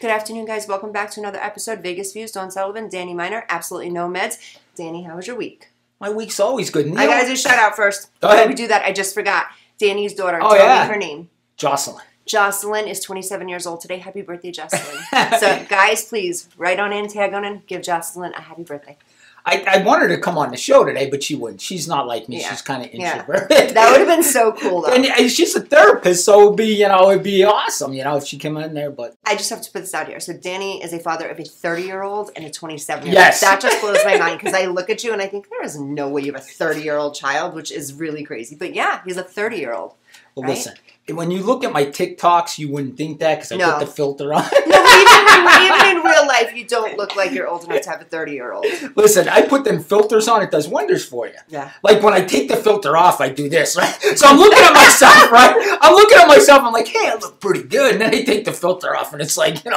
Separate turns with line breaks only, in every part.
Good afternoon, guys. Welcome back to another episode. Vegas Views, Dawn Sullivan, Danny Miner, Absolutely No Meds. Danny, how was your week?
My week's always good.
I gotta do a shout out first.
Go ahead.
Before we do that, I just forgot. Danny's daughter.
Oh,
Tell
yeah.
me her name.
Jocelyn.
Jocelyn is 27 years old today. Happy birthday, Jocelyn. So, guys, please, write on in, tag on in, give Jocelyn a happy birthday.
I want her to come on the show today, but she wouldn't. She's not like me.
Yeah.
She's kind of
Yeah.
introverted.
That would have been so cool, though.
And she's a therapist, so it'd be, it'd be awesome, if she came in there. But
I just have to put this out here. So Danny is a father of a 30-year-old and a 27-year-old.
Yes.
That just blows my mind because I look at you and I think there is no way you have a 30-year-old child, which is really crazy. But yeah, he's a 30-year-old.
well,
right?
listen, when you look at my TikToks, you wouldn't think that because I
No.
put the filter on.
No, even in real life, you don't look like you're old enough to have a 30-year-old.
Listen, I put them filters on. It does wonders for you.
Yeah.
Like when I take the filter off, I do this, right? So I'm looking at myself, right? I'm looking at myself. I'm like, hey, I look pretty good. And then I take the filter off, and it's like, I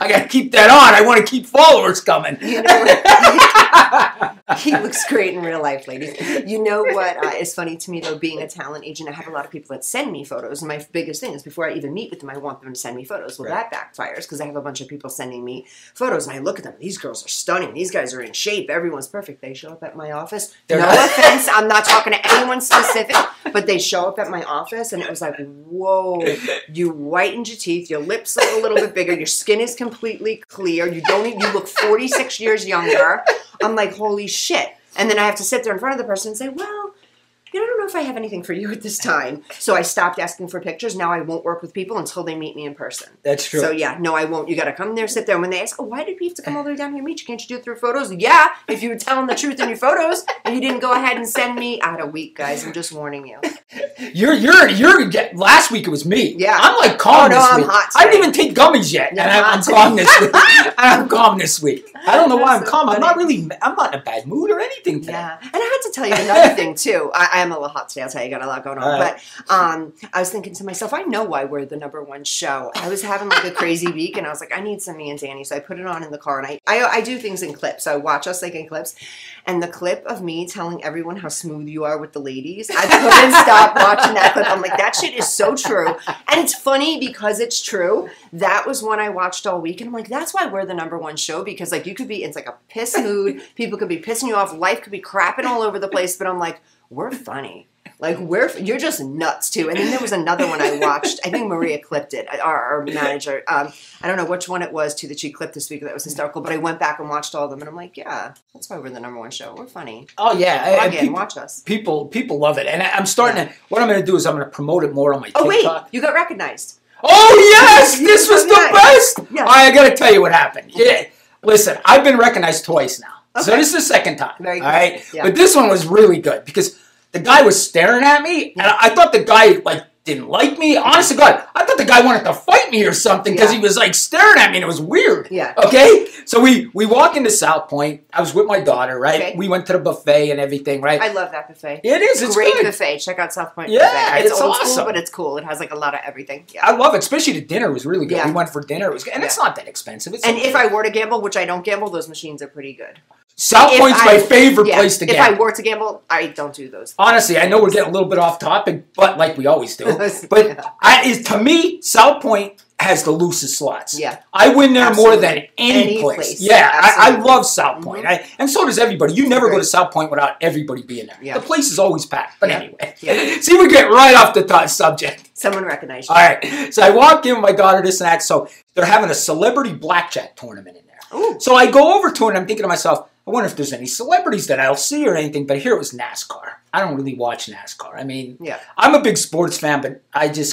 got to keep that on. I want to keep followers coming.
You know what? He looks great in real life, ladies. You know what is funny to me, though, being a talent agent, I have a lot of people that send me photos. And my biggest thing is before I even meet with them, I want them to send me photos. Well,
Right.
that backfires because I have a bunch of people sending me photos. And I look at them. These girls are stunning. These guys are in shape. Everyone's perfect. They show up at my office.
They're
No
not-
offense. I'm not talking to anyone specific. But they show up at my office. And it was like, whoa. You whitened your teeth. Your lips look a little bit bigger. Your skin is completely clear. You look 46 years younger. I'm like, holy shit. And then I have to sit there in front of the person and say, well, I don't know if I have anything for you at this time. So I stopped asking for pictures. Now I won't work with people until they meet me in person.
That's true.
So yeah, no, I won't. You got to come there, sit there. And when they ask, oh, why did we have to come all the way down here and meet you? Can't you do it through photos? Yeah, if you were telling the truth in your photos and you didn't go ahead and send me. I had a week, guys. I'm just warning you.
You're last week it was me.
Yeah.
I'm like calm
Oh, no,
this
I'm
week.
hot
I didn't
today.
even take gummies yet.
You're
And
hot
I'm calm
today.
this week. I'm calm this week. I don't know why I'm
That's so
calm. I'm
funny.
not in a bad mood or anything today.
Yeah, and I had to tell you another thing too. I am a little hot today. I'll tell you, I got a lot going on.
All right.
But I was thinking to myself, I know why we're the #1 show. I was having like a crazy week, and I was like, I need some me and Danny, so I put it on in the car, and I do things in clips. So I watch us like in clips, and the clip of me telling everyone how smooth you are with the ladies, I couldn't stop watching that clip. I'm like, that shit is so true, and it's funny because it's true. That was one I watched all week, and I'm like, that's why we're the #1 show because like you could be, it's like a piss mood. People could be pissing you off. Life could be crapping all over the place, but I'm like, we're funny. Like, you're just nuts, too. And then there was another one I watched. I think Maria clipped it, our manager. I don't know which one it was, too, that she clipped this week. That was hysterical. But I went back and watched all of them. And I'm like, yeah, that's why we're the #1 show. We're funny.
Oh yeah.
Log in,
People,
watch us.
people love it. And I'm starting to, what I'm going to do is I'm going to promote it more on my
Oh, wait.
TikTok.
You got recognized.
Oh yes! This was the
Nice.
best!
Yes.
I got to tell you what happened. Yeah. Listen, I've been recognized twice now. So
Okay.
this is the second time.
Very good.
All right?
Yeah.
But this one was really good because the guy was staring at me, and I thought the guy, didn't like me. Honest to God, I thought the guy wanted to fight me or something because
Yeah.
he was, staring at me, and it was weird.
Yeah.
Okay? So we walk into South Point. I was with my daughter, right?
Okay.
We went to the buffet and everything, right?
I love that buffet.
It is. It's
Great
good.
buffet. Check out South Point
Yeah,
Buffet. It's
it's
old
awesome.
school, but it's cool. It has, like, a lot of everything. Yeah.
I love it. Especially the dinner was really good.
Yeah.
We went for dinner. It was good. And it's
Yeah.
not that expensive. It's
And
okay.
if I were to gamble, which I don't gamble, those machines are pretty good.
South
If
Point's
I-
my favorite
yeah,
place to
If I
gamble.
were to gamble, I don't do those.
Honestly, I know we're getting a little bit off topic, but like we always do. But
Yeah.
to me, South Point has the loosest slots.
Yeah.
I win there more
Absolutely.
than any
Any
place.
place.
Yeah, I
Absolutely.
love South Point.
Mhm.
And so does everybody. You never go
Great.
to South Point without everybody being there.
Yeah.
The place is always packed. But
Yeah.
anyway.
Yeah.
See, we get right off the subject.
Someone recognized you.
All right. So I walk in with my daughter, this and that. So they're having a celebrity blackjack tournament in there.
Ooh.
So I go over to it and I'm thinking to myself, I wonder if there's any celebrities that I'll see or anything. But here it was NASCAR. I don't really watch NASCAR. I mean,
Yeah.
I'm a big sports fan, but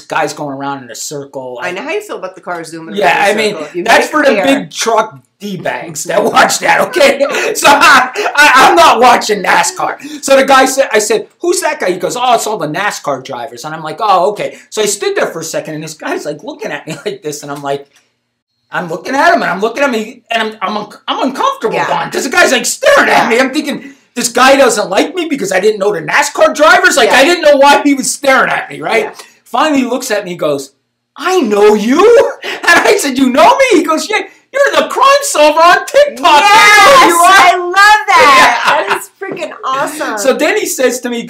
guys going around in a circle.
I know how you feel about the car zooming.
Yeah, I
around in a
mean,
circle. If you
that's
make
for the
clear-
big truck D-bags that watch that, okay? So I'm not watching NASCAR. So the guy said, I said, who's that guy? He goes, oh, it's all the NASCAR drivers. And I'm like, oh, okay. So I stood there for a second, and this guy's like looking at me like this, and I'm like, I'm looking at him, and I'm looking at me, and I'm uncomfortable,
Yeah.
Don, because the guy's like staring at me. I'm thinking, this guy doesn't like me because I didn't know the NASCAR drivers? Like,
Yeah.
I didn't know why he was staring at me, right?
Yeah.
Finally, he looks at me and goes, I know you. And I said, you know me? He goes, yeah, you're the crime solver on TikTok.
Yes,
You are.
I love that.
Yeah.
That is freaking awesome.
So then he says to me,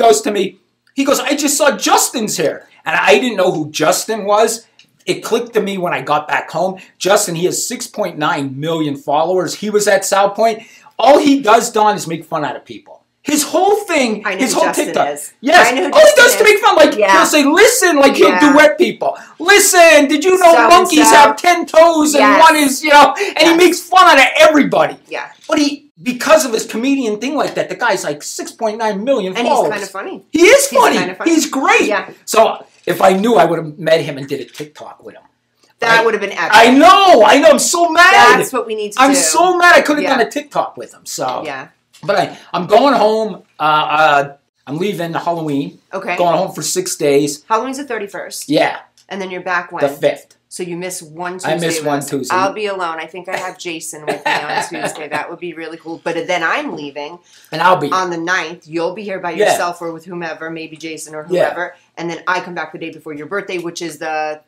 he goes, I just saw Justin's here. And I didn't know who Justin was. it clicked to me when I got back home. Justin, he has 6.9 million followers. He was at South Point. All he does, Don, is make fun out of people. His whole thing, his whole
Justin
TikTok.
is.
Yes. All he does to make fun, like he'll say, listen, like he'll duet people. Listen, did you know monkeys have 10 toes and one is, you know, and he makes fun out of everybody.
Yeah.
But because of his comedian thing like that, the guy's like 6.9 million followers.
And he's kind of funny.
He is funny.
Kind of funny.
He's great.
Yeah.
So if I knew, I would have met him and did a TikTok with him.
That would have been epic.
I know. I'm so mad.
That's what we need to do.
I'm so mad I could have done a TikTok with him. So
yeah.
But I'm going home. I'm leaving Halloween.
Okay.
Going home for 6 days.
Halloween's the 31st.
Yeah.
And then you're back when?
The 5th.
So you miss one Tuesday.
I miss one Tuesday.
I'll be alone. I think I have Jason with me on Tuesday. That would be really cool. But then I'm leaving.
And I'll be
on the 9th. You'll be here by yourself or with whomever, maybe Jason or whoever. And then I come back the day before your birthday, which is the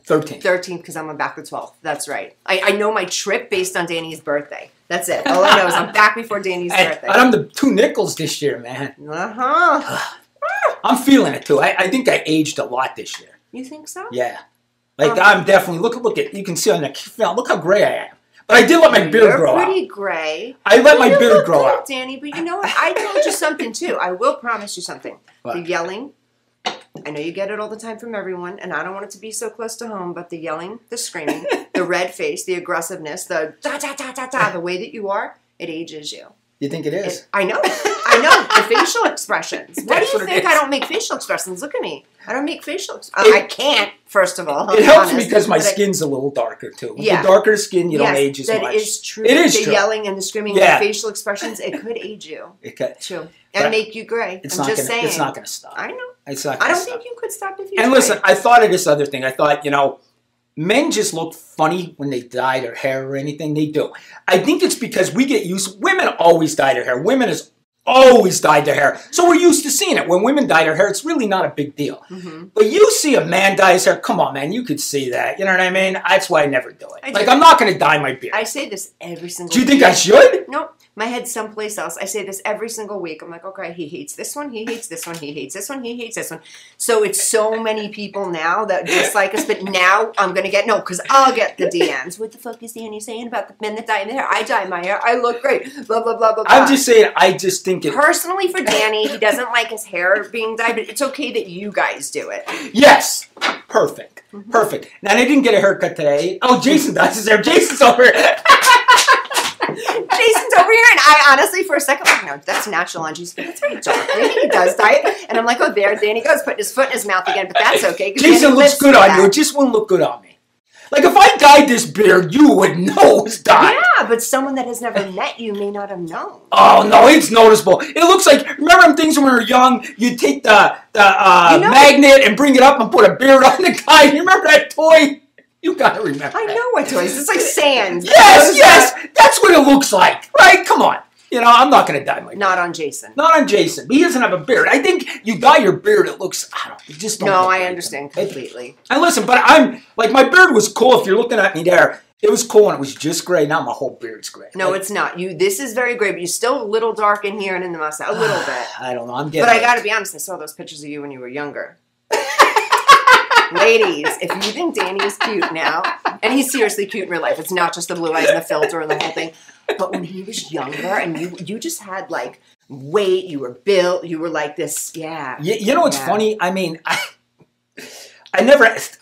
13th.
13th, because I'm back the 12th. That's right. I know my trip based on Danny's birthday. That's it. All I know is I'm back before Danny's birthday.
And I'm the 2 nickels this year, man.
Uh-huh.
I'm feeling it, too. I think I aged a lot this year.
You think so?
Yeah. Like, I'm definitely, look at, you can see on the film, look how gray I am. But I did let my beard grow out.
You're pretty gray.
I let my beard grow out.
Danny, but you know what? I told you something, too. I will promise you something.
What?
The yelling, I know you get it all the time from everyone, and I don't want it to be so close to home, but the yelling, the screaming, the red face, the aggressiveness, the da-da-da-da-da, the way that you are, it ages you.
You think it is?
I know. The facial expressions. Why do you think
I
don't make facial expressions? Look at me. I don't make facial expressions. I can't, first of all.
It helps me because my skin's a little darker, too. With the darker skin, you don't age as much.
That is true.
It is
true.
true.
The yelling and the screaming and the facial expressions, it could age you.
It could.
True. And make you gray. I'm just saying.
It's not going to stop.
I know.
It's not
I don't think you could stop if you
And listen, I thought of this other thing. I thought, men just look funny when they dye their hair or anything. They do. I think it's because we get used. Women always dye their hair. Women has always dyed their hair. So we're used to seeing it. When women dye their hair, it's really not a big deal. Mm-hmm. But you see a man dye his hair, come on, man, you could see that. You know what I mean? That's why I never do it. I'm not going to dye my beard.
I say this every single week.
Do you think I should?
Nope. My head's someplace else. I say this every single week. I'm like, okay, he hates this one, he hates this one, he hates this one, he hates this one. So it's so many people now that dislike us, but now I'm going to get, because I'll get the DMs. What the fuck is Danny saying about the men that dye their hair? I dye my hair. I look great. Blah, blah, blah, blah, blah.
I'm just saying, I just think it...
Personally for Danny, he doesn't like his hair being dyed, but it's okay that you guys do it.
Yes. Perfect. Mm-hmm. Perfect. Now, I didn't get a haircut today. Oh, Jason dyes his hair. Jason's over here.
Jason's over here, and I honestly, for a second, I'm like, no, that's natural on Jason. That's very dark. Maybe he does dye it. And I'm like, oh, there Danny goes, putting his foot in his mouth again, but that's okay.
Jason looks good on you. It just wouldn't look good on me. Like, if I dyed this beard, you would know it was dyed.
Yeah, but someone that has never met you may not have known.
Oh, no, it's noticeable. It looks like, remember them things when we were young? You'd take the magnet and bring it up and put a beard on the guy. You remember that toy? You gotta remember.
I know what toys. It's like sand.
Yes. That's what it looks like. Right? Come on. I'm not gonna dye my beard.
Not on Jason.
Not on Jason. He doesn't have a beard. I think you dye your beard, it looks, you just don't.
No, I understand completely.
And listen, but I'm, like, my beard was cool. If you're looking at me there, it was cool when it was just gray. Now my whole beard's gray.
No, it's not. This is very gray, but you're still a little dark in here and in the mustache. A little bit.
I don't know. I'm getting
But I gotta be honest, I saw those pictures of you when you were younger. Ladies, if you think Danny is cute now, and he's seriously cute in real life, it's not just the blue eyes and the filter and the whole thing, but when he was younger and you just had like weight, you were built, you were like this,
You know what's funny? I mean, I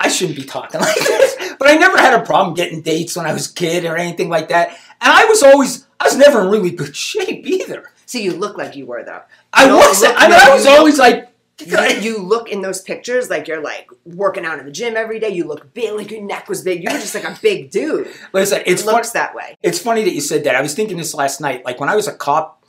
shouldn't be talking like this, but I never had a problem getting dates when I was a kid or anything like that. And I was never in really good shape either.
So you look like you were though.
I was always like,
you look in those pictures like you're like working out in the gym every day. You look big, like your neck was big. You were just like a big dude.
Listen,
it looks that way.
It's funny that you said that. I was thinking this last night. Like when I was a cop,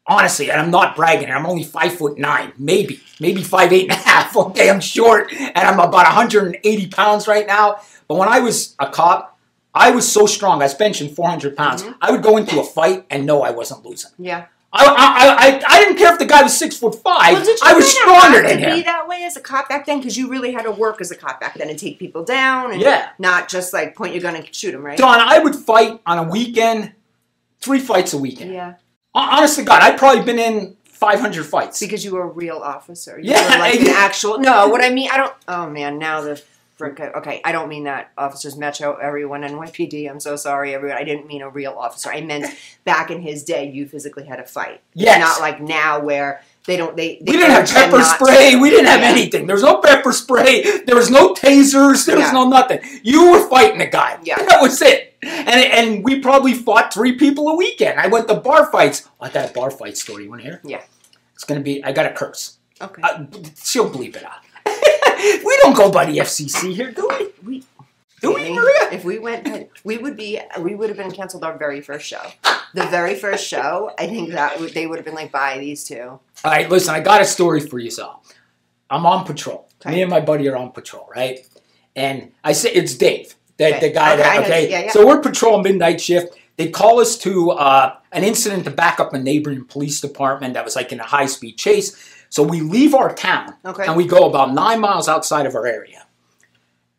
honestly, and I'm not bragging, I'm only 5'9", maybe 5'8.5". Okay, I'm short, and I'm about 180 pounds right now. But when I was a cop, I was so strong. I was benching 400 pounds. Mm-hmm. I would go into a fight and know I wasn't losing.
Yeah.
I didn't care if the guy was 6'5". I was stronger than him.
Did you be that way as a cop back then? Because you really had to work as a cop back then and take people down and not just like point your gun and shoot them, right?
Don, I would fight on a weekend, 3 fights a weekend.
Yeah.
Honest to God, I've probably been in 500 fights.
Because you were a real officer. You were like an actual... No, what I mean, I don't... Oh, man, now the Okay, I don't mean that. Officers Metro, everyone, NYPD, I'm so sorry, everyone. I didn't mean a real officer. I meant back in his day, you physically had to fight.
Yes.
Not like now where they don't, we
didn't have pepper spray. We didn't have anything. There was no pepper spray. There was no tasers. There was no nothing. You were fighting a guy.
Yeah.
That was it. And we probably fought 3 people a weekend. I went to bar fights. Oh, I got a bar fight story. You want to hear?
Yeah.
It's going to be, I got a curse.
Okay.
She'll bleep it out. We don't go by the FCC here, do we? Do we, Maria?
If we went, we would have been canceled our very first show. The very first show, I think they would have been like, bye, these two.
All right, listen, I got a story for you, so I'm on patrol. Okay. Me and my buddy are on patrol, right? And I say it's Dave, the guy
Yeah.
So we're patrol midnight shift. They call us to an incident to back up a neighboring police department that was like in a high-speed chase. So we leave our town, and we go about 9 miles outside of our area.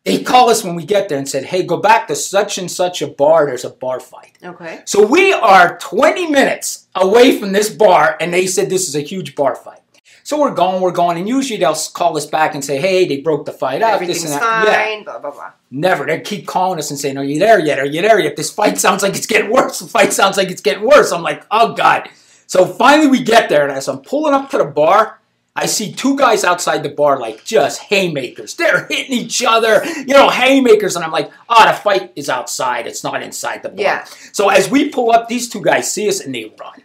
They call us when we get there and said, hey, go back to such and such a bar. There's a bar fight.
Okay.
So we are 20 minutes away from this bar, and they said this is a huge bar fight. So we're going, and usually they'll call us back and say, hey, they broke the fight up.
Everything's
this and that.
fine, blah, blah, blah.
Never. They keep calling us and saying, are you there yet? Are you there yet? This fight sounds like it's getting worse. The fight sounds like it's getting worse. I'm like, oh, God. So finally we get there, and as I'm pulling up to the bar, I see 2 guys outside the bar, like, just haymakers. They're hitting each other, haymakers. And I'm like, the fight is outside. It's not inside the bar.
Yeah.
So as we pull up, these 2 guys see us, and they run.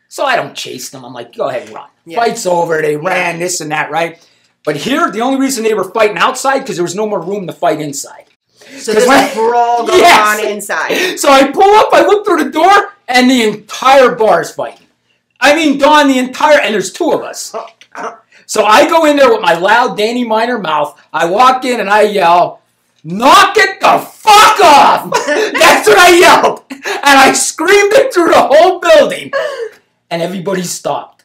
So I don't chase them. I'm like, go ahead and run. Yeah. Fight's over. They ran, this and that, right? But here, the only reason they were fighting outside, because there was no more room to fight inside.
So there's a brawl going on inside.
So I pull up, I look through the door, and the entire bar is fighting. I mean, Dawn, and there's 2 of us. So I go in there with my loud Danny Miner mouth. I walk in and I yell, knock it the fuck off! That's what I yelled. And I screamed it through the whole building. And everybody stopped.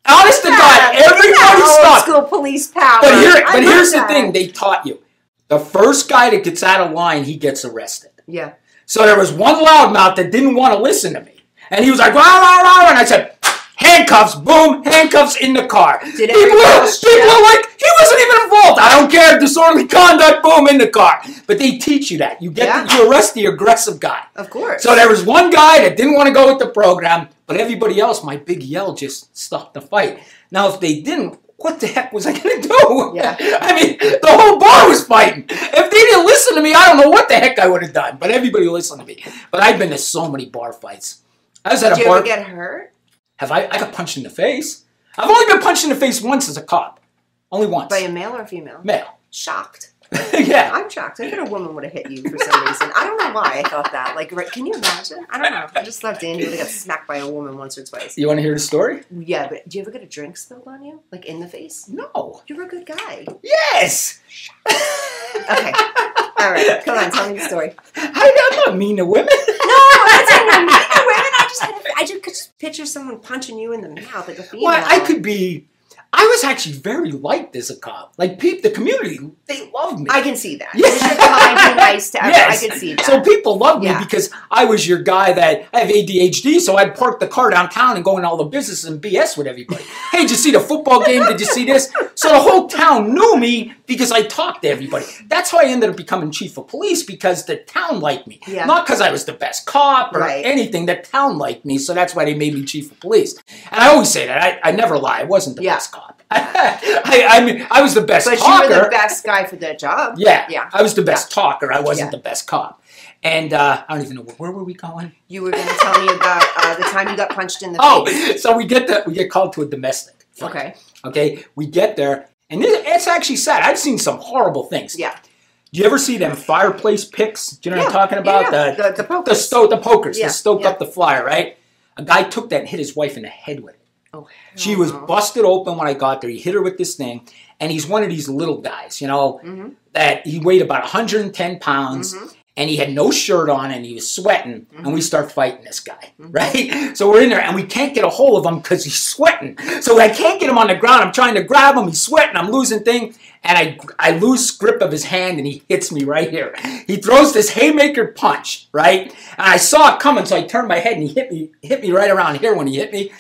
Honest to God, everybody stopped.
Old school police power.
But here's the thing they taught you. The first guy that gets out of line, he gets arrested.
Yeah.
So there was one loudmouth that didn't want to listen to me. And he was like, rah, rah, rah, and I said, handcuffs, boom, handcuffs in the car. People are like, he wasn't even involved. I don't care, disorderly conduct, boom, in the car. But they teach you that. You arrest the aggressive guy.
Of course.
So there was one guy that didn't want to go with the program, but everybody else, my big yell just stopped the fight. Now, if they didn't, what the heck was I going to do?
Yeah.
I mean, the whole bar was fighting. If they didn't listen to me, I don't know what the heck I would have done. But everybody listened to me. But I've been to so many bar fights. I was at a bar.
Did you ever get hurt?
I got punched in the face. I've only been punched in the face once as a cop. Only once.
By a male or a female?
Male.
Shocked.
Yeah.
I'm shocked. I thought a woman would have hit you for some reason. I don't know why I thought that. Like, can you imagine? I don't know. I just thought Danny would have got smacked by a woman once or twice.
You want to hear the story?
Yeah, but do you ever get a drink spilled on you? Like, in the face?
No.
You're a good guy.
Yes.
Okay. All right. Come on. Tell me the story.
I'm not mean to women.
No, I'm not mean to women. I just could just picture someone punching you in the mouth like a female.
Well, I was actually very liked as a cop. Like, the community, they loved me.
I can see that.
Yes.
You're kind and nice to everyone. Yes. I can see that.
So people loved me because I was your guy that I have ADHD, so I'd park the car downtown and go into all the business and BS with everybody. Hey, did you see the football game? Did you see this? So the whole town knew me because I talked to everybody. That's how I ended up becoming chief of police, because the town liked me.
Yeah.
Not because I was the best cop or anything. The town liked me, so that's why they made me chief of police. And I always say that. I never lie. I wasn't the best cop. I mean, I was the best talker.
But you were the best guy for that job.
Yeah. I was the best talker. I wasn't the best cop. And I don't even know, where were we going?
You were going to tell me about the time you got punched in the face.
So we get called to a domestic fight. Okay, we get there, and it's actually sad. I've seen some horrible things.
Yeah.
Do you ever see them fireplace picks? Do you know what I'm talking about?
Yeah. The pokers.
The pokers.
Yeah.
That stoked up the flyer, right? A guy took that and hit his wife in the head with it.
Oh,
she was busted open when I got there. He hit her with this thing, and he's one of these little guys, that he weighed about 110 pounds, and he had no shirt on, and he was sweating, and we start fighting this guy, right? So we're in there, and we can't get a hold of him because he's sweating. So I can't get him on the ground. I'm trying to grab him. He's sweating. I'm losing thing, and I lose grip of his hand, and he hits me right here. He throws this haymaker punch, right? And I saw it coming, so I turned my head, and he hit me right around here when he hit me.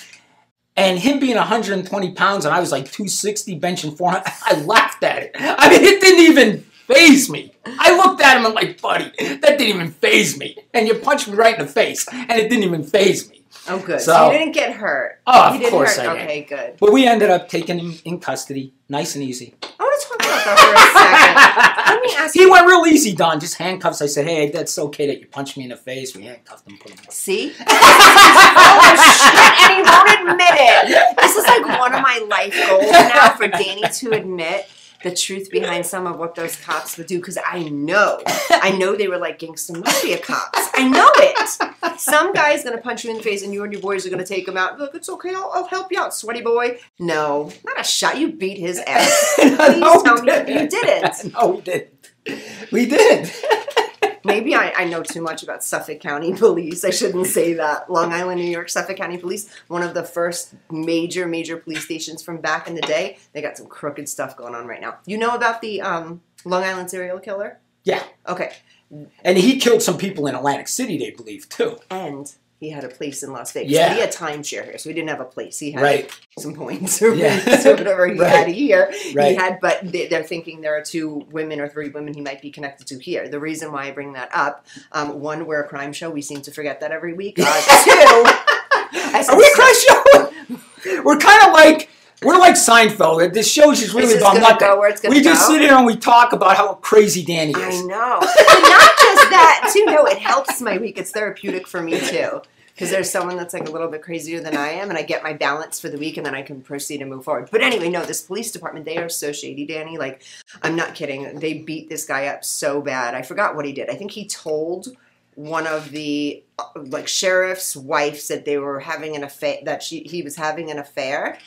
And him being 120 pounds, and I was like 260, benching 400, I laughed at it. I mean, it didn't even faze me. I looked at him and like, buddy, that didn't even faze me. And you punched me right in the face, and it didn't even faze me.
Oh, good. So you didn't get hurt.
Oh, of course I did.
Okay, good.
But we ended up taking him in custody, nice and easy.
I want to talk about that for a second. Let me ask you.
He went real easy, Don. Just handcuffs. I said, hey, that's okay that you punched me in the face. We handcuffed him, put him.
See? Oh, shit, and he won't admit it. This is like one of my life goals now for Danny to admit the truth behind some of what those cops would do, because I know they were like gangsta mafia cops. I know it. Some guy's gonna punch you in the face, and you and your boys are gonna take him out. Look, it's okay. I'll help you out, sweaty boy. No, not a shot. You beat his ass. Please tell me you didn't.
No, we didn't. We didn't.
Maybe I know too much about Suffolk County Police. I shouldn't say that. Long Island, New York, Suffolk County Police, one of the first major police stations from back in the day. They got some crooked stuff going on right now. You know about the Long Island serial killer?
Yeah.
Okay.
And he killed some people in Atlantic City, they believe, too.
And he had a place in Las Vegas.
Yeah.
He had timeshare here, so he didn't have a place. He had some points or whatever he had here.
Right.
He had, but they're thinking there are 2 women or 3 women he might be connected to here. The reason why I bring that up, 1, we're a crime show. We seem to forget that every week. 2,
are we a crime show? We're like Seinfeld. This show's just really about nothing. We just sit here and we talk about how crazy Danny is.
I know. But not just that, too. No, it helps my week. It's therapeutic for me, too. Because there's someone that's like a little bit crazier than I am, and I get my balance for the week, and then I can proceed and move forward. But anyway, no, this police department, they are so shady, Danny. Like, I'm not kidding. They beat this guy up so bad. I forgot what he did. I think he told one of the sheriff's wives that they were having an affair, that he was having an affair.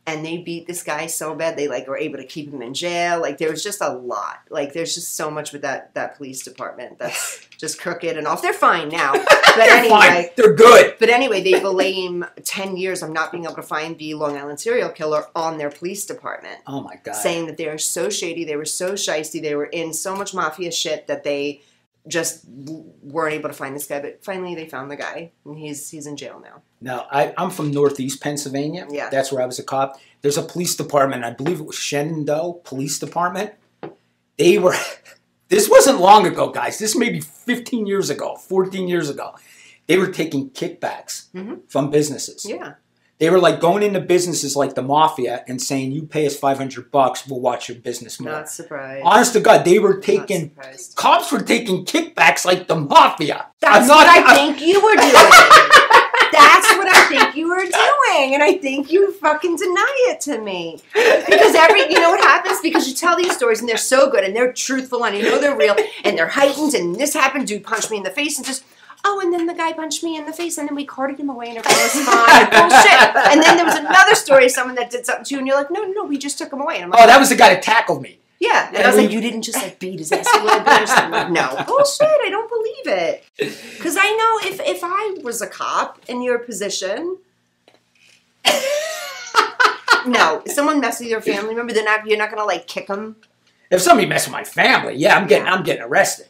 And they beat this guy so bad, they were able to keep him in jail. There was just a lot. There's just so much with that police department that's just crooked and off. They're fine now. But
anyway, fine. They're good.
But anyway, they blame 10 years of not being able to find the Long Island serial killer on their police department.
Oh my God.
Saying that they are so shady, they were so shisty, they were in so much mafia shit that they just weren't able to find this guy, but finally they found the guy, and he's in jail now.
Now, I'm from Northeast Pennsylvania.
Yeah.
That's where I was a cop. There's a police department, I believe it was Shenandoah Police Department. They were, this wasn't long ago, guys. This may be 15 years ago, 14 years ago. They were taking kickbacks from businesses.
Yeah.
They were going into businesses like the mafia and saying, you pay us $500, we'll watch your business more.
Not surprised.
Honest to God, they were taking, cops were taking kickbacks like the mafia.
That's what I think you were doing. That's what I think you were doing. And I think you fucking deny it to me. Because you know what happens? Because you tell these stories and they're so good and they're truthful and you know they're real and they're heightened and this happened, dude punched me in the face and just... Oh, and then the guy punched me in the face, and then we carted him away, and everything was fine. Bullshit. And then there was another story of someone that did something to you, and you're like, no, we just took him away. And I'm like,
that was the guy that tackled me.
Yeah. And I was like, you didn't just beat his ass a little bit or something? No. Bullshit. I don't believe it. Because I know if I was a cop in your position... No. If someone messes with your family member, you're not going to, kick them?
If somebody messes with my family, I'm getting arrested.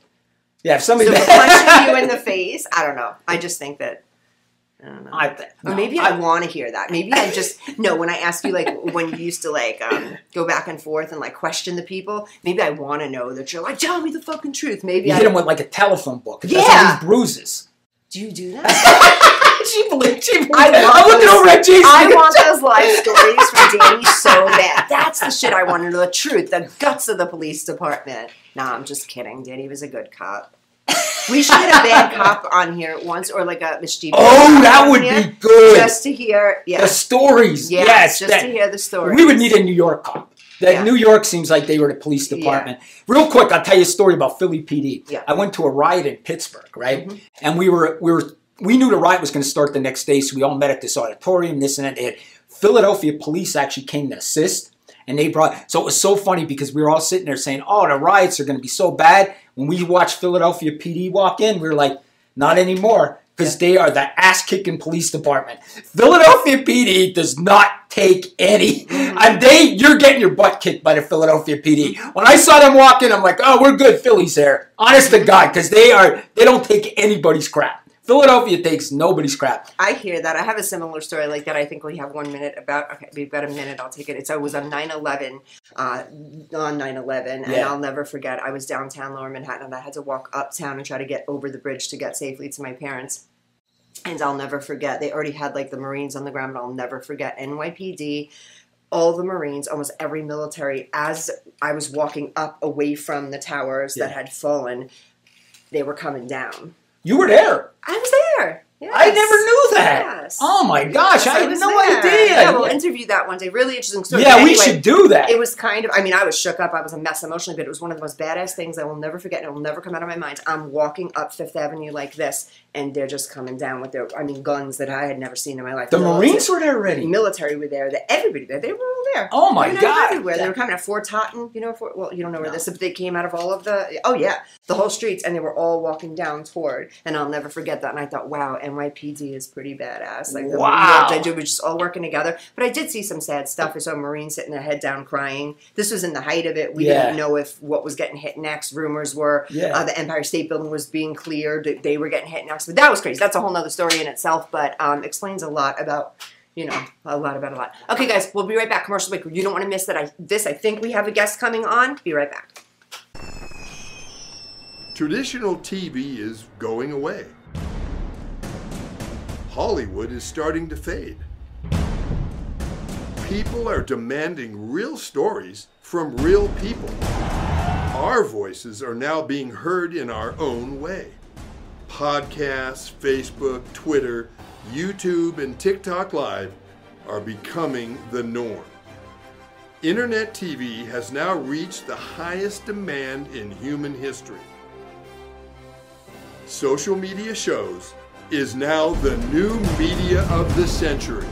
Yeah, if somebody
punching you in the face, I don't know. I just think that, I don't know. Or maybe I want to hear that. Maybe I just, when I ask you, when you used to, go back and forth and, question the people, maybe I want to know that you're like, tell me the fucking truth. Maybe
you hit them with, a telephone book.
Yeah.
That's all these bruises.
Do you do that?
She believes
I'm
looking over at Jason.
I want those life stories from Danny so bad. That's the shit I want to know, the truth, the guts of the police department. Nah, I'm just kidding. Danny was a good cop. We should get a bad cop on here once, or a mischievous.
Oh, that would be good.
Just to hear,
the stories.
Yeah,
yes,
just to hear the stories.
We would need a New York cop. New York seems like they were the police department. Yeah. Real quick, I'll tell you a story about Philly PD.
Yeah.
I went to a riot in Pittsburgh, right? Mm-hmm. And we knew the riot was going to start the next day, so we all met at this auditorium, this and that. They had Philadelphia police actually came to assist. And so it was so funny because we were all sitting there saying, oh, the riots are going to be so bad. When we watched Philadelphia PD walk in, we were like, not anymore, because they are the ass-kicking police department. Philadelphia PD does not take any. You're getting your butt kicked by the Philadelphia PD. When I saw them walk in, I'm like, oh, we're good, Philly's there. Honest to God, because they don't take anybody's crap. Philadelphia takes nobody's crap.
I hear that. I have a similar story like that. I think we have 1 minute about. Okay, we've got a minute. I'll take it. It was on 9/11. On 9/11, and I'll never forget. I was downtown Lower Manhattan, and I had to walk uptown and try to get over the bridge to get safely to my parents. And I'll never forget. They already had like the Marines on the ground, but I'll never forget NYPD. All the Marines, almost every military. As I was walking up away from the towers that had fallen, they were coming down.
You were there.
I was there. Yes.
I never knew that.
Yes.
Oh my gosh, I had no idea.
Yeah, we'll interview that one day. Really interesting story.
Yeah, we should do that.
It was kind of, I mean, I was shook up. I was a mess emotionally, but it was one of the most badass things I will never forget, and it will never come out of my mind. I'm walking up Fifth Avenue like this, and they're just coming down with their, guns that I had never seen in my life.
The Marines were there already.
The military were there. Everybody there. They were all there.
Oh my God.
Everywhere. They were coming at Fort Totten. You know, well, you don't know where this is, but they came out of all of the, the whole streets, and they were all walking down toward, and I'll never forget that. And I thought, wow, NYPD is pretty badass. Like
wow.
They were just all working together. But I did see some sad stuff. I saw a Marine sitting their head down crying. This was in the height of it. We didn't know if what was getting hit next. Rumors were the Empire State Building was being cleared. They were getting hit next. But that was crazy. That's a whole nother story in itself. But explains a lot about, a lot about a lot. Okay, guys, we'll be right back. Commercial break. You don't want to miss that. I think we have a guest coming on. Be right back.
Traditional TV is going away. Hollywood is starting to fade. People are demanding real stories from real people. Our voices are now being heard in our own way. Podcasts, Facebook, Twitter, YouTube, and TikTok Live are becoming the norm. Internet TV has now reached the highest demand in human history. Social media shows is now the new media of the century.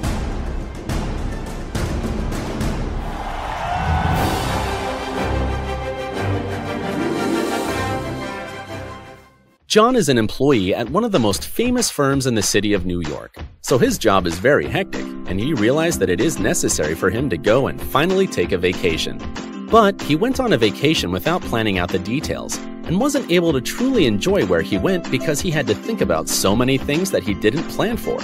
John is an employee at one of the most famous firms in the city of New York, so his job is very hectic, and he realized that it is necessary for him to go and finally take a vacation. But he went on a vacation without planning out the details, and wasn't able to truly enjoy where he went because he had to think about so many things that he didn't plan for.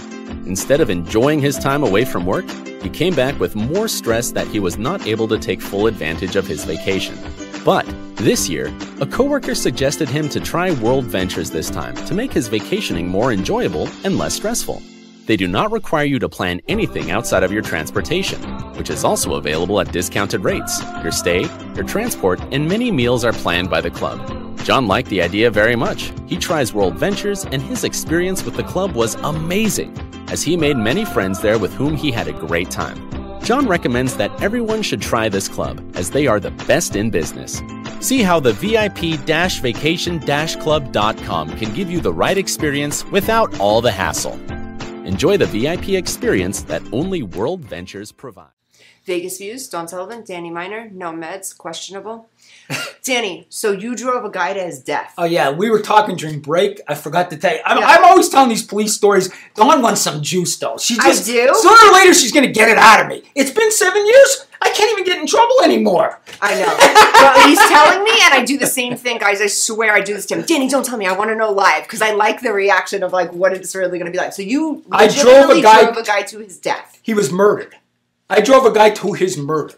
Instead of enjoying his time away from work, he came back with more stress that he was not able to take full advantage of his vacation. But this year, a coworker suggested him to try World Ventures this time to make his vacationing more enjoyable and less stressful. They do not require you to plan anything outside of your transportation, which is also available at discounted rates. Your stay, your transport, and many meals are planned by the club. John liked the idea very much. He tries World Ventures, and his experience with the club was amazing, as he made many friends there with whom he had a great time. John recommends that everyone should try this club, as they are the best in business. See how the VIP-vacation-club.com can give you the right experience without all the hassle. Enjoy the VIP experience that only World Ventures provide.
Vegas Views, Dawn Sullivan, Danny Miner, no meds, questionable. Danny, so you drove a guy to his death.
Oh, yeah. We were talking during break. I forgot to tell you. I'm always telling these police stories. Dawn wants some juice, though. She just,
I do?
Sooner or later, she's going to get it out of me. It's been 7 years. I can't even get in trouble anymore.
I know. Well, he's telling me, and I do the same thing, guys. I swear I do this to him. Danny, don't tell me. I want to know live, because I like the reaction of, like, what it's really going to be like. So you drove a guy to his death.
He was murdered. I drove a guy to his murder.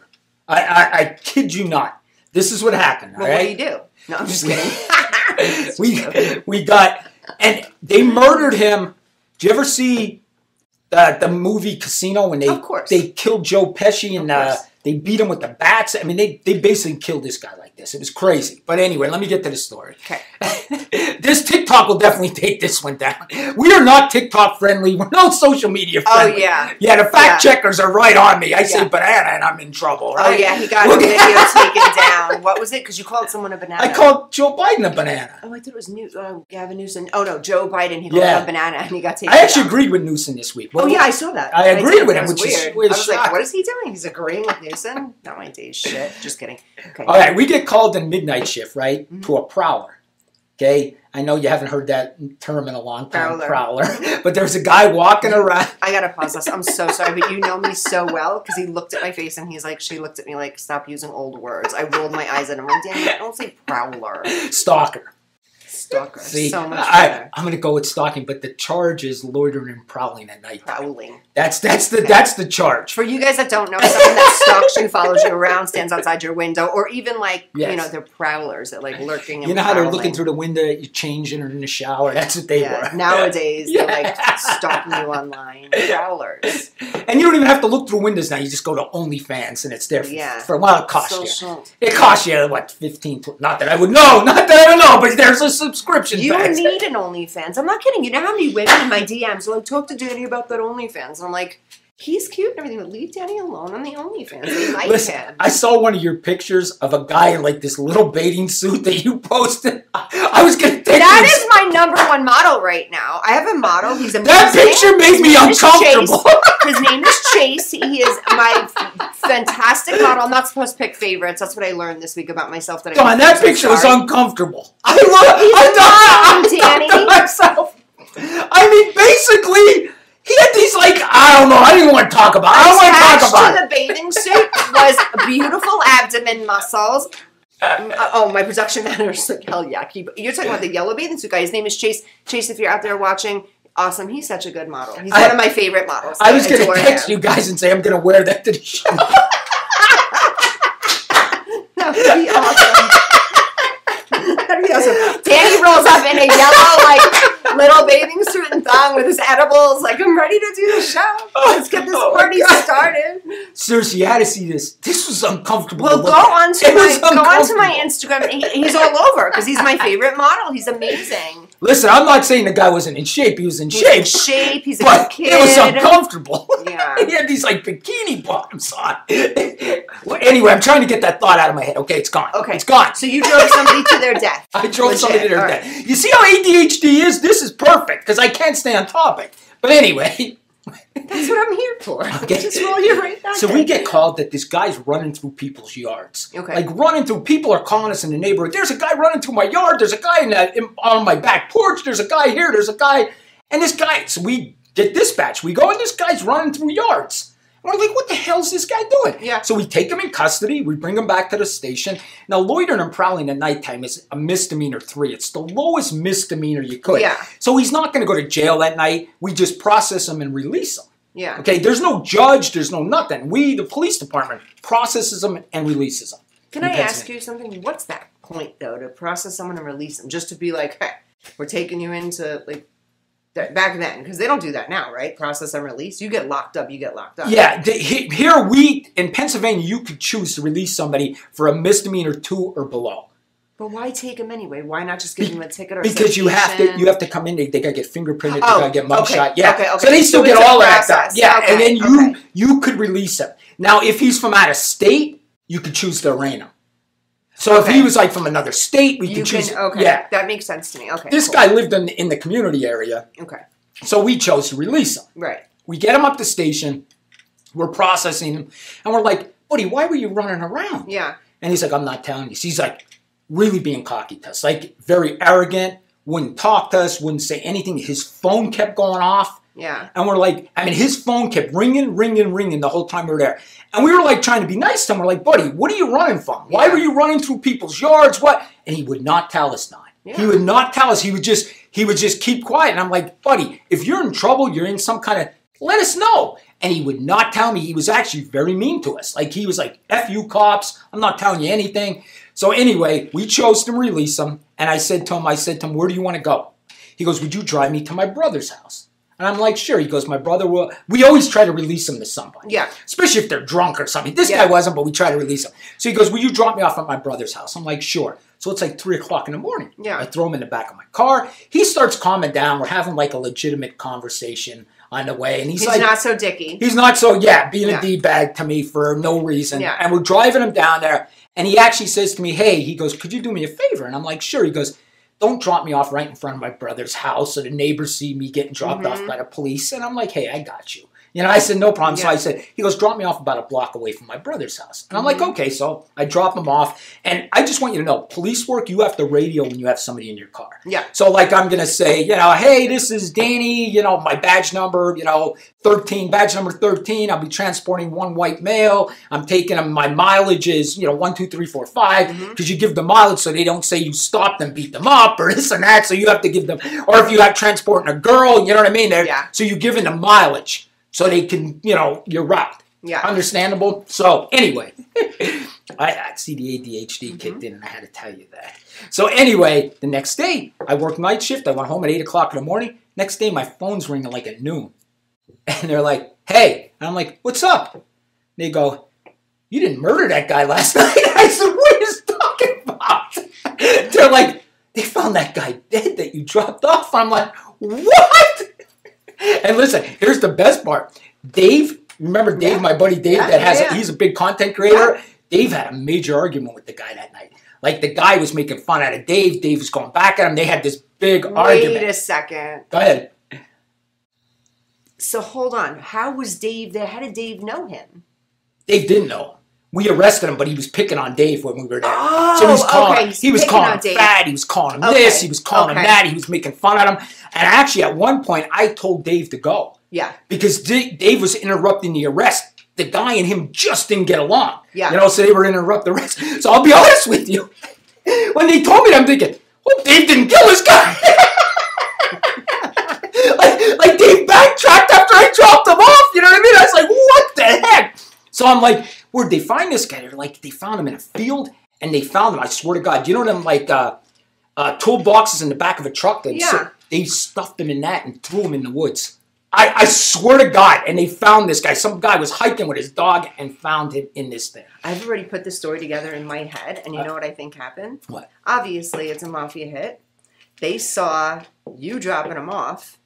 I kid you not. This is what happened.
Well,
all right?
What do you do? No, I'm just kidding.
we got, and they murdered him. Did you ever see the movie Casino when they killed Joe Pesci and they beat him with the bats? I mean, they basically killed this guy like this. It was crazy. But anyway, let me get to the story.
Okay.
This TikTok will definitely take this one down. We are not TikTok friendly. We're not social media friendly.
Oh, yeah.
Yeah, the fact checkers are right on me. I say banana and I'm in trouble, right?
Oh, yeah, he got a video taken down. What was it? Because you called someone a banana.
I called Joe Biden a banana.
Oh, I thought it was Gavin Newsom. Oh, no, Joe Biden. He called him a banana and he got taken
down. I
down.
actually agreed with Newsom this week.
Oh, yeah, I saw that.
I agreed with him, which
weird.
is
I was
shocking.
like, what is he doing? He's agreeing with Newsom? Not my day's shit. Just kidding. Okay.
All right, we get called in midnight shift, right, to a prowler. Okay, I know you haven't heard that term in a long time, prowler. But there's a guy walking around.
I gotta pause this. I'm so sorry, but you know me so well because he looked at my face and she looked at me like, stop using old words. I rolled my eyes at him. I'm like, Danny, don't say prowler.
Stalker.
stalker.
See,
So much better.
I'm going to go with stalking, but the charge is loitering and prowling at night.
Prowling.
That's the charge.
For you guys that don't know, someone that stalks you, follows you around, stands outside your window, or even like, they're prowlers that like lurking and
You know how
prowling.
they're looking through the window, you're changing or in the shower. That's what they were.
Nowadays, they're like stalking you online. Prowlers.
And you don't even have to look through windows now. You just go to OnlyFans and it's there for well, it costs
Social.
you. It costs you, what, 15, not that I would know, but there's a subscription.
You
tax.
need an OnlyFans. I'm not kidding. You know how many women in my DMs are like, talk to Danny about that OnlyFans. And I'm like, he's cute and everything, but leave Danny alone on the OnlyFans. They like him.
I saw one of your pictures of a guy in like this little bathing suit that you posted. I was going to take
That is my number one model right now. I have a model. He's amazing.
That picture made me uncomfortable.
His name is Chase. He is my fantastic model. I'm not supposed to pick favorites. That's what I learned this week about myself.
Don, that picture was uncomfortable. I
Danny.
Myself. I mean, basically, he had these like, I don't know, I didn't want to talk about it. I don't want to talk about
it. The bathing suit was beautiful abdomen muscles. My production manager's like, hell yeah. You're talking about the yellow bathing suit guy. His name is Chase. Chase, if you're out there watching, awesome. He's such a good model. He's one of my favorite models.
I was going to text you guys and say I'm going to wear that to the show.
That would be awesome. That'd be awesome. Danny rolls up in a yellow, little bathing suit and thong with his edibles. Like, I'm ready to do the show. Let's get this party started.
Seriously, you had to see this. This was uncomfortable.
Well, go onto my Instagram. He's all over because he's my favorite model. He's amazing.
Listen, I'm not saying the guy wasn't in shape. He was in shape.
He's a good kid.
It was uncomfortable.
Yeah.
He had these like bikini bottoms on. Well, anyway, I'm trying to get that thought out of my head. Okay, it's gone.
Okay.
It's gone.
So you drove somebody to their death.
I drove somebody to their death. You see how ADHD is? This is perfect because I can't stay on topic. But anyway.
That's what I'm here for.
Okay.
Just roll you right back.
So we get called that this guy's running through people's yards.
Okay.
Like running through, people are calling us in the neighborhood. There's a guy running through my yard. There's a guy on my back porch. There's a guy here. There's a guy. And this guy, so we get dispatched. We go and this guy's running through yards. And we're like, what the hell's this guy doing?
Yeah.
So we take him in custody. We bring him back to the station. Now, loitering and prowling at nighttime is a misdemeanor 3. It's the lowest misdemeanor you could.
Yeah.
So he's not going to go to jail that night. We just process him and release him.
Yeah.
Okay, there's no judge, there's no nothing. We, the police department, processes them and releases them.
Can I ask you something? What's that point, though, to process someone and release them? Just to be like, hey, we're taking you into, like, back then. Because they don't do that now, right? Process and release. You get locked up, you get locked up.
Yeah, here in Pennsylvania, you could choose to release somebody for a misdemeanor 2 or below.
But why take them anyway? Why not just give them a ticket or
because you have to come in. They got to get fingerprinted. They got to get mugshot. Yeah.
Okay.
So they still get all that stuff. Yeah.
Okay.
And then you could release him. Now, if he's from out of state, you could choose to arraign him. So if he was like from another state, we could choose.
Okay. Yeah. That makes sense to me. Okay.
This guy lived in the community area.
Okay.
So we chose to release him.
Right.
We get him up to station. We're processing him, and we're like, "Buddy, why were you running around?"
Yeah.
And he's like, "I'm not telling you." So he's like, really being cocky to us, like very arrogant, wouldn't talk to us, wouldn't say anything. His phone kept going off.
Yeah.
And we're like, I mean, his phone kept ringing the whole time we were there. And we were like trying to be nice to him. We're like, buddy, what are you running from? Why were you running through people's yards? What? And he would not tell us not. Yeah. He would not tell us. He would just keep quiet. And I'm like, buddy, if you're in trouble, you're in some kind of, let us know. And he would not tell me. He was actually very mean to us. Like, he was like, F you cops. I'm not telling you anything. So anyway, we chose to release him. And I said to him, where do you want to go? He goes, would you drive me to my brother's house? And I'm like, sure. He goes, my brother will. We always try to release him to somebody.
Yeah.
Especially if they're drunk or something. This guy wasn't, but we try to release him. So he goes, will you drop me off at my brother's house? I'm like, sure. So it's like 3 o'clock in the morning.
Yeah.
I throw him in the back of my car. He starts calming down. We're having like a legitimate conversation on the way. And he's like,
not so dicky.
He's not so, being a D-bag to me for no reason.
Yeah.
And we're driving him down there. And he actually says to me, hey, he goes, could you do me a favor? And I'm like, sure. He goes, don't drop me off right in front of my brother's house so the neighbors see me getting dropped off by the police. And I'm like, hey, I got you. You know, I said, no problem. So
Yeah.
I said, he goes, drop me off about a block away from my brother's house. And I'm like, okay. So I drop him off. And I just want you to know, police work, you have to radio when you have somebody in your car.
Yeah.
So like I'm going to say, you know, hey, this is Danny, you know, my badge number, you know, 13, badge number 13. I'll be transporting one white male. I'm taking him, my mileage is, you know, 1, 2, 3, 4, 5. Because you give the mileage so they don't say you stopped and beat them up or this and that. So you have to give them, or if you have transporting a girl, you know what I mean?
Yeah.
So you're giving them mileage. So they can, you know, you're right.
Yeah.
Understandable? So, anyway, I see the ADHD kicked in and I had to tell you that. So, anyway, the next day, I worked night shift. I went home at 8 o'clock in the morning. Next day, my phone's ringing like at noon. And they're like, hey. And I'm like, what's up? They go, you didn't murder that guy last night. I said, what are you talking about? They're like, they found that guy dead that you dropped off. I'm like, what? And listen, here's the best part. Dave, remember Dave, my buddy Dave, he's a big content creator. Yeah. Dave had a major argument with the guy that night. Like the guy was making fun out of Dave. Dave was going back at him. They had this big argument.
Wait a second.
Go ahead.
So hold on. How was Dave there? How did Dave know him?
Dave didn't know him. We arrested him, but he was picking on Dave when we were there.
Oh,
so he was calling,
okay.
He was calling him fat. He was calling him this. He was calling him that. He was making fun of him. And actually, at one point, I told Dave to go.
Yeah.
Because Dave was interrupting the arrest. The guy and him just didn't get along.
Yeah.
You know, so they were interrupting the arrest. So I'll be honest with you. When they told me that, I'm thinking, oh, Dave didn't kill this guy. like Dave backtracked after I dropped him off. You know what I mean? I was like, what the heck? So I'm like, where'd they find this guy? They're like, they found him in a field, and they found him. I swear to God. You know them like toolboxes in the back of a truck? They stuffed him in that and threw him in the woods. I swear to God. And they found this guy. Some guy was hiking with his dog and found him in this thing.
I've already put this story together in my head, and you know what I think happened?
What?
Obviously, it's a mafia hit. They saw you dropping him off.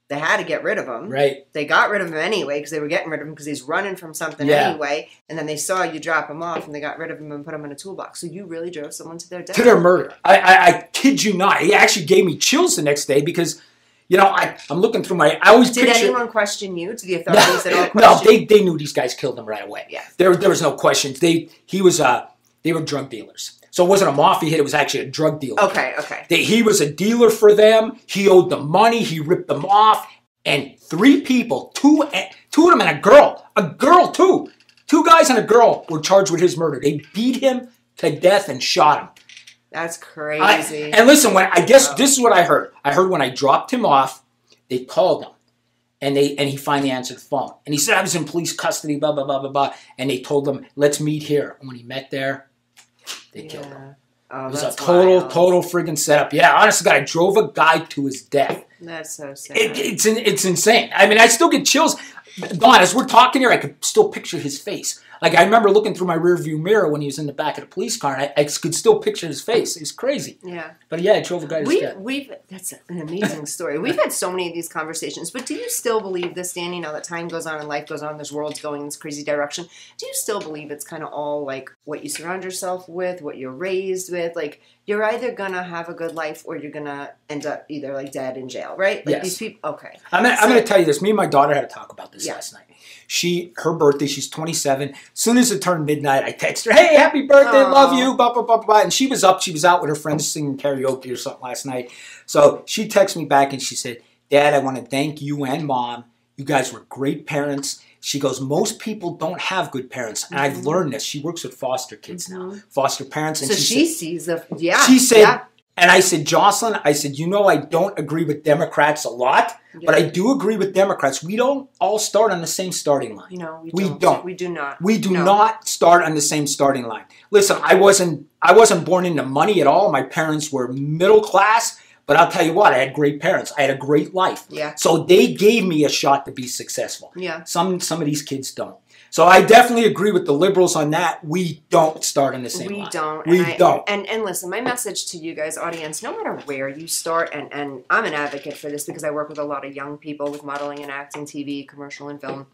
They had to get rid of him.
Right.
They got rid of him anyway because they were getting rid of him because he's running from something anyway. And then they saw you drop him off and they got rid of him and put him in a toolbox. So you really drove someone to their death.
To their murder. I kid you not. He actually gave me chills the next day because, you know, I'm looking through my... Did
anyone question you? Did the authorities at all question
No, they knew these guys killed him right away.
Yeah.
There was no questions. They were drug dealers. So it wasn't a mafia hit. It was actually a drug dealer.
Okay.
He was a dealer for them. He owed them money. He ripped them off. And 3 people, two of them and a girl too. 2 guys and a girl were charged with his murder. They beat him to death and shot him.
That's crazy.
And listen, this is what I heard. I heard when I dropped him off, they called him. And he finally answered the phone. And he said, I was in police custody, blah, blah, blah, blah, blah. And they told him, let's meet here. And when he met there, they killed him.
Oh,
it was a total friggin' setup. Yeah, honestly, God, I drove a guy to his death.
That's so sad.
It's insane. I mean, I still get chills. Dawn, as we're talking here, I could still picture his face. Like, I remember looking through my rearview mirror when he was in the back of the police car, and I could still picture his face. It's crazy.
Yeah.
But yeah, I drove a guy to his death.
That's an amazing story. We've had so many of these conversations, but do you still believe this, Danny, now that time goes on and life goes on, this world's going in this crazy direction, do you still believe it's kind of all, like, what you surround yourself with, what you're raised with? Like, you're either going to have a good life or you're going to end up either, like, dead in jail, right? Like,
yes.
These people, okay.
I'm going to tell you this. Me and my daughter had to talk about this last night. Her birthday, she's 27. As soon as it turned midnight, I text her, hey, happy birthday, love you, blah, blah, blah, blah. And she was out with her friends singing karaoke or something last night. So she texted me back and she said, Dad, I want to thank you and Mom. You guys were great parents. She goes, most people don't have good parents. And I've learned this. She works with foster kids now, foster parents. And
so she sees
she said, and I said, Jocelyn, I don't agree with Democrats a lot, but I do agree with Democrats. We don't all start on the same starting line.
No,
we don't.
We do not.
We do not start on the same starting line. Listen, I wasn't born into money at all. My parents were middle class, but I'll tell you what, I had great parents. I had a great life.
Yeah.
So they gave me a shot to be successful.
Yeah.
Some of these kids don't. So I definitely agree with the liberals on that. We don't start on the same line. We don't.
And listen, my message to you guys, audience, no matter where you start, and I'm an advocate for this because I work with a lot of young people with modeling and acting, TV, commercial, and film.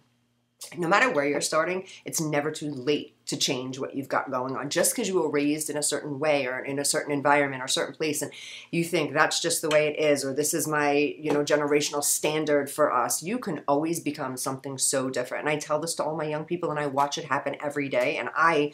No matter where you're starting, it's never too late to change what you've got going on. Just because you were raised in a certain way or in a certain environment or a certain place and you think that's just the way it is, or this is my, you know, generational standard for us, you can always become something so different. And I tell this to all my young people and I watch it happen every day. And I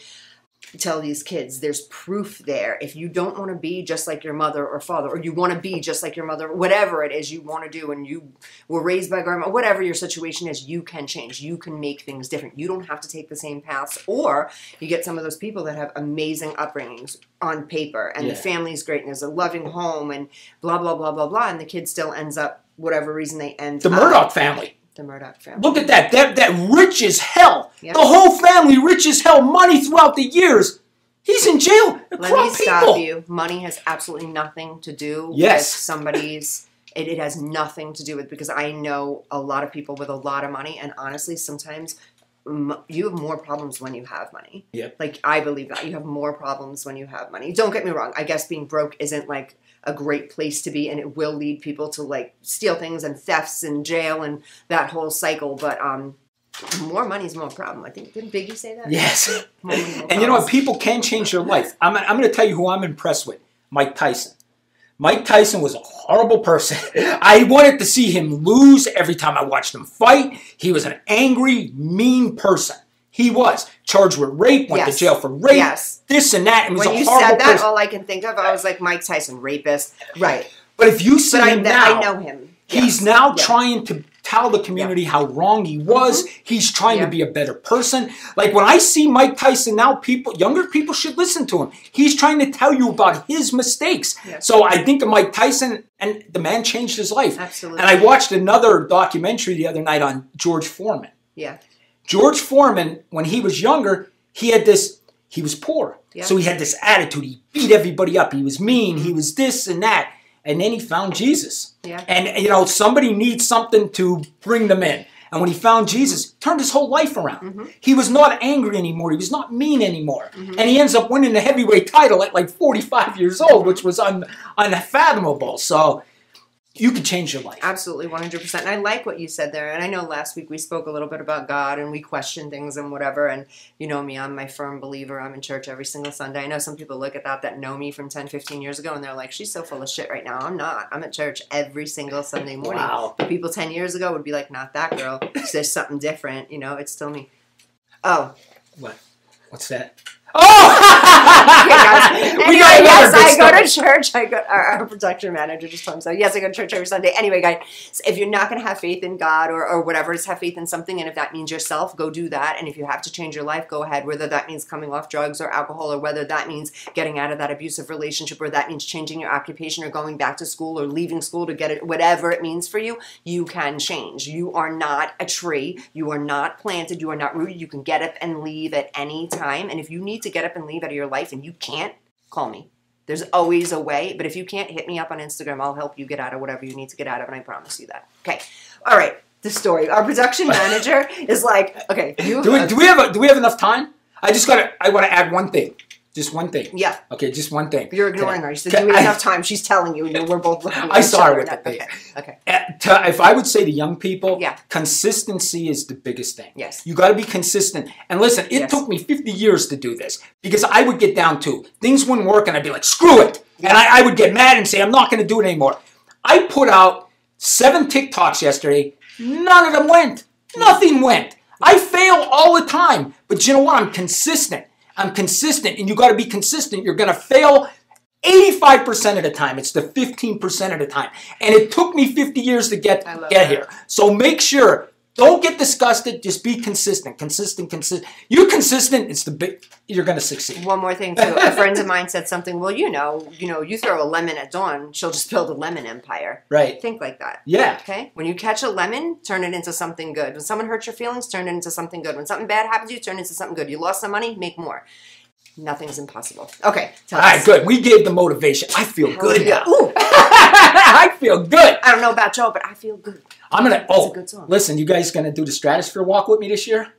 tell these kids there's proof there. If you don't want to be just like your mother or father, or you want to be just like your mother, whatever it is you want to do, and you were raised by grandma, whatever your situation is, you can change. You can make things different. You don't have to take the same paths. Or you get some of those people that have amazing upbringings on paper and the family's great and there's a loving home and blah, blah, blah, blah, blah. And the kid still ends up, whatever reason they end
The
up.
Murdoch family.
The Murdoch family.
Look at that. That rich as hell.
Yep.
The whole family rich as hell. Money throughout the years. He's in jail.
Let me stop you. Money has absolutely nothing to do with somebody's. It has nothing to do with, because I know a lot of people with a lot of money, and honestly, sometimes you have more problems when you have money.
Yep.
Like, I believe that. You have more problems when you have money. Don't get me wrong. I guess being broke isn't like a great place to be, and it will lead people to like steal things and thefts and jail and that whole cycle. But more money is more problem. I think, didn't Biggie say that?
Yes.
More
And you know what? People can change their life. I'm going to tell you who I'm impressed with. Mike Tyson. Mike Tyson was a horrible person. I wanted to see him lose every time I watched him fight. He was an angry, mean person. He was. Charged with rape, went to jail for rape, this and that. It was
when you said that, all I can think of, I was like, Mike Tyson, rapist. Right.
But if you see him now,
I know him.
He's now trying to tell the community how wrong he was. He's trying to be a better person. Like when I see Mike Tyson now, younger people should listen to him. He's trying to tell you about his mistakes. So I think of Mike Tyson, and the man changed his life.
Absolutely.
And I watched another documentary the other night on George Foreman.
Yeah.
George Foreman, when he was younger, he was poor. So he had this attitude. He beat everybody up. He was mean. He was this and that. And then he found Jesus. Yeah. And, you know, somebody needs something to bring them in. And when he found Jesus, turned his whole life around. He was not angry anymore. He was not mean anymore. And he ends up winning the heavyweight title at like 45 years old, which was unfathomable. So you can change your life.
Absolutely, 100%. And I like what you said there. And I know last week we spoke a little bit about God and we questioned things and whatever. And you know me, I'm my firm believer. I'm in church every single Sunday. I know some people look at that know me from 10, 15 years ago and they're like, she's so full of shit right now. I'm not. I'm at church every single Sunday morning.
Wow.
But people 10 years ago would be like, not that girl. There's something different. You know, it's still me. Oh.
What? What's that? Oh!
Anyway, yes, I go to church. Our production manager just told me so. Yes, I go to church every Sunday. Anyway, guys, if you're not going to have faith in God or whatever, just have faith in something. And if that means yourself, go do that. And if you have to change your life, go ahead. Whether that means coming off drugs or alcohol, or whether that means getting out of that abusive relationship, or that means changing your occupation or going back to school or leaving school to get it, whatever it means for you, you can change. You are not a tree. You are not planted. You are not rooted. You can get up and leave at any time. And if you need to get up and leave out of your life and you can't, call me. There's always a way, but if you can't, hit me up on Instagram. I'll help you get out of whatever you need to get out of, and I promise you that. Okay. All right. The story. Our production manager is like, okay.
Do we have enough time? I want to add one thing. Just one thing.
Yeah.
Okay, just one thing.
You're ignoring her. She said, do we have enough time? She's telling you. We're both looking at
I saw her with the thing.
Okay.
If I would say to young people, consistency is the biggest thing.
Yes.
You got to be consistent. And listen, it took me 50 years to do this because I would get down to things wouldn't work and I'd be like, screw it. Yeah. And I would get mad and say, I'm not going to do it anymore. I put out 7 TikToks yesterday. None of them went. Nothing went. I fail all the time. But you know what? I'm consistent. I'm consistent, and you got to be consistent. You're going to fail 85% of the time. It's the 15% of the time. And it took me 50 years to get here. So make sure, don't get disgusted. Just be consistent. Consistent. You're consistent, you're going to succeed.
One more thing, too. A friend of mine said something, well, you throw a lemon at Dawn, she'll just build a lemon empire.
Right.
Think like that.
Yeah.
Okay? When you catch a lemon, turn it into something good. When someone hurts your feelings, turn it into something good. When something bad happens to you, turn it into something good. You lost some money, make more. Nothing's impossible. Okay.
All right, good. We gave the motivation. I feel good now. Ooh. I feel good.
I don't know about y'all, but I feel good.
It's a good song. Listen, you guys going to do the Stratosphere walk with me this year?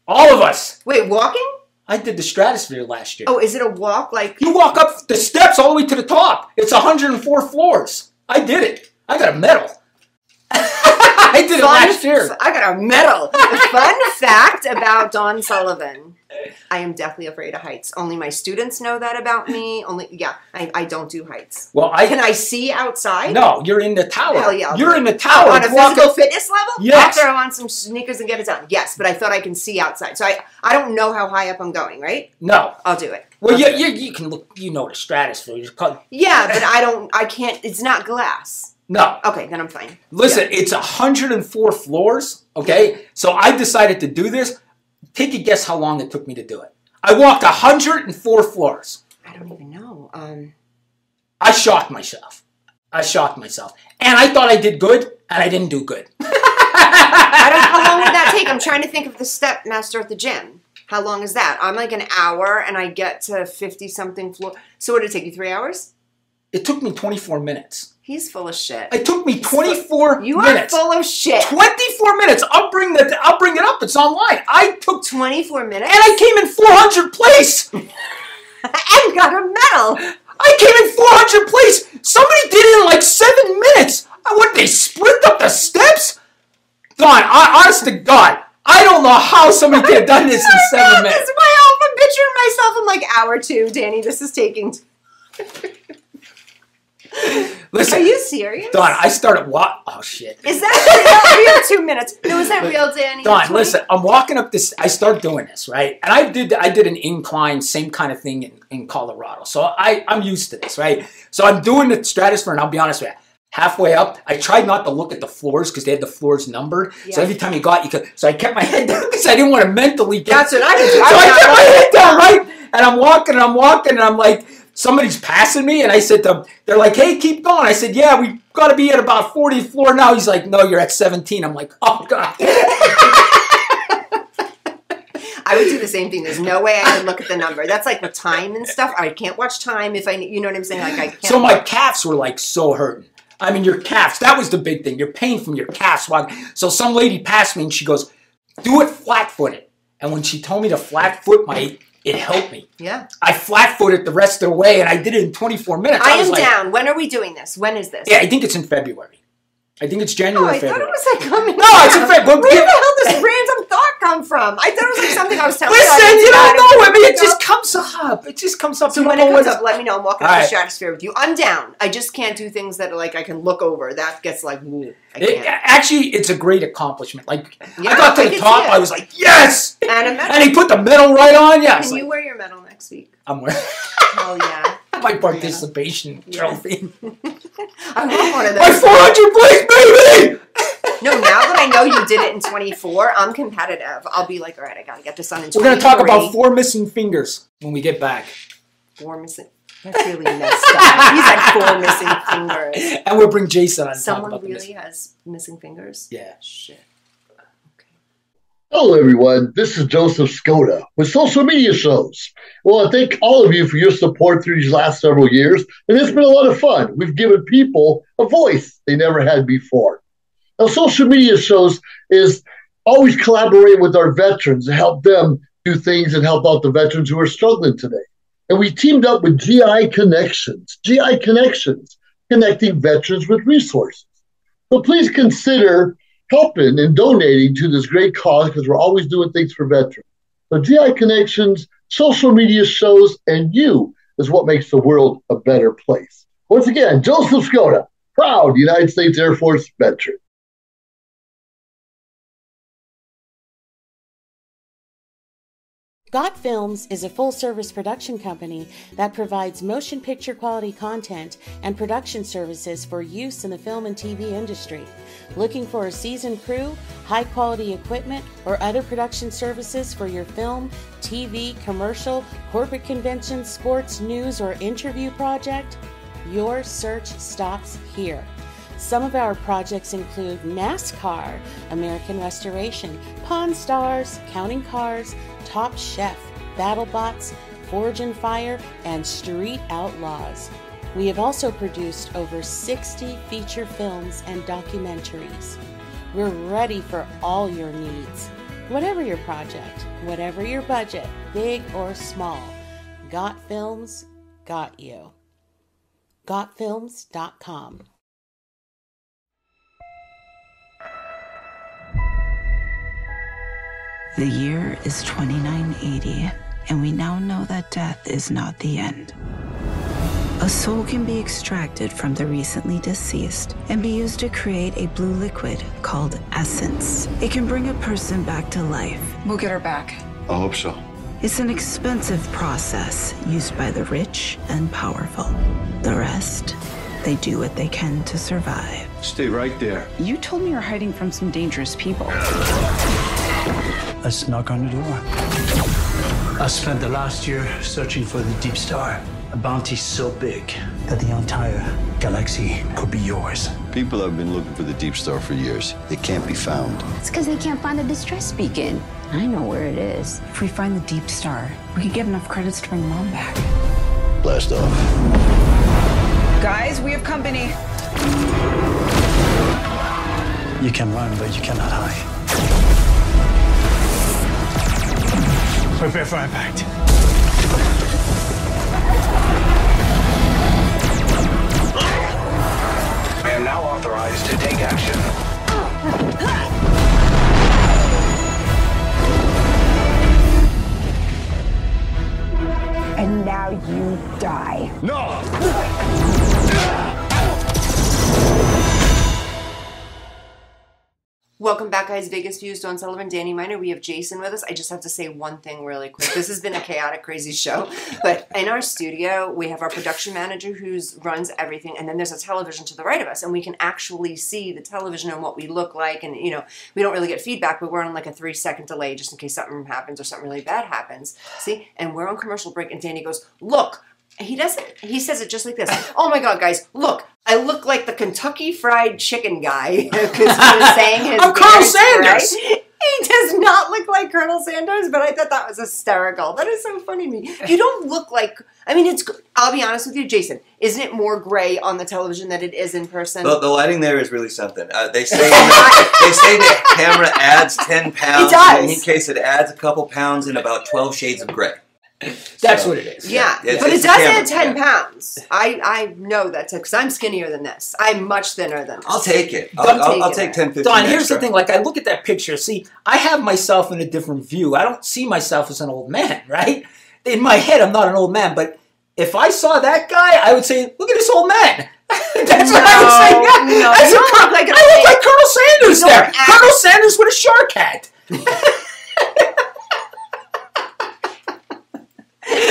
All of us.
Wait, walking?
I did the Stratosphere last year.
Oh, is it a walk? Like
you walk up the steps all the way to the top. It's 104 floors. I did it. I got a medal. I did it last Sure.
I got a medal. Fun fact about Dawn Sullivan. I am deathly afraid of heights. Only my students know that about me. I don't do heights.
Well,
Can I see outside?
No, you're in the tower.
Hell yeah.
You're in the tower.
On a physical fitness level?
Yes.
I'll throw on some sneakers and get it done. Yes, but I thought I can see outside. So I don't know how high up I'm going, right?
No.
I'll do it.
Well, you can look, the stratosphere.
Yeah, but I can't, it's not glass.
No.
Okay, then I'm fine.
Listen, it's 104 floors, okay? So I decided to do this. Take a guess how long it took me to do it. I walked 104 floors.
I don't even know.
I shocked myself. And I thought I did good, and I didn't do good.
How long would that take? I'm trying to think of the step master at the gym. How long is that? I'm like an hour, and I get to 50-something floor. So what did it take you, 3 hours?
It took me 24 minutes.
He's full of shit.
It took me 24 minutes.
You are full of shit.
24 minutes. I'll bring it up. It's online. I took
24 minutes?
And I came in 400 place.
And got a medal.
I came in 400 place. Somebody did it in like 7 minutes. They sprint up the steps? Dawn, honest to God, I don't know how somebody could have done this in 7 minutes.
This is I'm picturing myself. I'm like, hour 2, Danny. This is taking...
Listen,
are you serious?
Dawn, I started oh shit.
Is that real? 2 minutes. No, is that real, Danny?
Dawn, listen, I'm walking up this, I start doing this, right? And I did an incline, same kind of thing in Colorado. So I'm used to this, right? So I'm doing the stratosphere, and I'll be honest with you, halfway up, I tried not to look at the floors because they had the floors numbered. Yeah. So every time you got, you could, so I kept my head down because I didn't want to mentally get.
That's what I did.
So I kept my head down, right? And I'm walking, and I'm like, somebody's passing me, and I said to them, they're like, hey, keep going. I said, yeah, we got to be at about 40th floor now. He's like, no, you're at 17. I'm like, oh, God.
I would do the same thing. There's no way I could look at the number. That's like with time and stuff. I can't watch time if you know what I'm saying? Like I can't.
So my calves were like so hurting. I mean, your calves, that was the big thing. Your pain from your calves. So some lady passed me, and she goes, do it flat-footed. And when she told me to flat-foot it helped me.
Yeah.
I flat-footed the rest of the way, and I did it in 24 minutes.
I am down. When are we doing this? When is this?
Yeah, I think it's in February. I think it's January or February.
I thought it was like coming.
No, it's in February.
Where the hell does random thought come from? I thought it was like something I was telling you.
Listen, you don't know. I mean, it just comes up. It just comes up.
So when it comes up, let me know. I'm walking up the stratosphere with you. I'm down. I just can't do things that like I can look over. That gets like, woo.
Actually, it's a great accomplishment. Like, I got to the top. I was like, yes!
And a medal.
And he put the medal right on. Yeah.
Can you wear your medal next week?
I'm wearing.
Hell yeah.
My participation trophy.
I want one of those.
My 400 place, baby!
No, now that I know you did it in 24, I'm competitive. I'll be like, all right, I got to get this done in 23.
We're going to talk about 4 missing fingers when we get back.
4 missing... That's really messed up. He's had 4 missing fingers.
And we'll bring Jason on to talk about
Someone really has missing fingers?
Yeah.
Shit.
Hello, everyone. This is Joseph Skoda with Social Media Shows. Well, I thank all of you for your support through these last several years, and it's been a lot of fun. We've given people a voice they never had before. Now, Social Media Shows is always collaborating with our veterans to help them do things and help out the veterans who are struggling today. And we teamed up with GI Connections. GI Connections, connecting veterans with resources. So please consider helping and donating to this great cause because we're always doing things for veterans. So GI Connections, Social Media Shows, and you is what makes the world a better place. Once again, Joseph Skoda, proud United States Air Force veteran.
Got Films is a full-service production company that provides motion picture quality content and production services for use in the film and TV industry. Looking for a seasoned crew, high-quality equipment, or other production services for your film, TV, commercial, corporate convention, sports, news, or interview project? Your search stops here. Some of our projects include NASCAR, American Restoration, Pawn Stars, Counting Cars, Top Chef, BattleBots, Forge and Fire, and Street Outlaws. We have also produced over 60 feature films and documentaries. We're ready for all your needs. Whatever your project, whatever your budget, big or small, Got Films got you. GotFilms.com.
The year is 2980, and we now know that death is not the end. A soul can be extracted from the recently deceased and be used to create a blue liquid called essence. It can bring a person back to life.
We'll get her back.
I hope so.
It's an expensive process used by the rich and powerful. The rest, they do what they can to survive.
Stay right there.
You told me you're hiding from some dangerous people.
Let's knock on the door. I spent the last year searching for the Deep Star. A bounty so big that the entire galaxy could be yours.
People have been looking for the Deep Star for years. It can't be found.
It's because they can't find the distress beacon. I know where it is.
If we find the Deep Star, we could get enough credits to bring Mom back.
Blast off.
Guys, we have company.
You can run, but you cannot hide. Prepare for impact.
I am now authorized to take action.
And now you die.
No!
Welcome back, guys. Vegas Views, Dawn Sullivan, Danny Miner. We have Jason with us. I just have to say one thing really quick. This has been a chaotic, crazy show. But in our studio, we have our production manager who runs everything. And then there's a television to the right of us. And we can actually see the television and what we look like. And, you know, we don't really get feedback, but we're on like a 3-second delay just in case something happens or something really bad happens. See? And we're on commercial break. And Danny goes, look. He says it just like this. Oh my God, guys, look. I look like the Kentucky Fried Chicken guy because he was saying his
I'm Colonel Sanders.
Right? He does not look like Colonel Sanders, but I thought that was hysterical. That is so funny to me. You don't look like, I mean, I'll be honest with you, Jason, isn't it more gray on the television than it is in person?
The lighting there is really something. They say the camera adds 10 pounds.
It does.
In any case, it adds a couple pounds in about 12 shades of gray.
That's what it is.
Yeah, but it does add 10 pounds. I know that because I'm skinnier than this. I'm much thinner than this.
I'll take it. I'll take 10, 15
Don, here's
extra.
the thing. Like, I look at that picture. See, I have myself in a different view. I don't see myself as an old man, right? In my head, I'm not an old man. But if I saw that guy, I would say, look at this old man. That's what I would say. Yeah.
No,
I
you don't look like
I look like Colonel Sanders there. Colonel Sanders with a shark hat.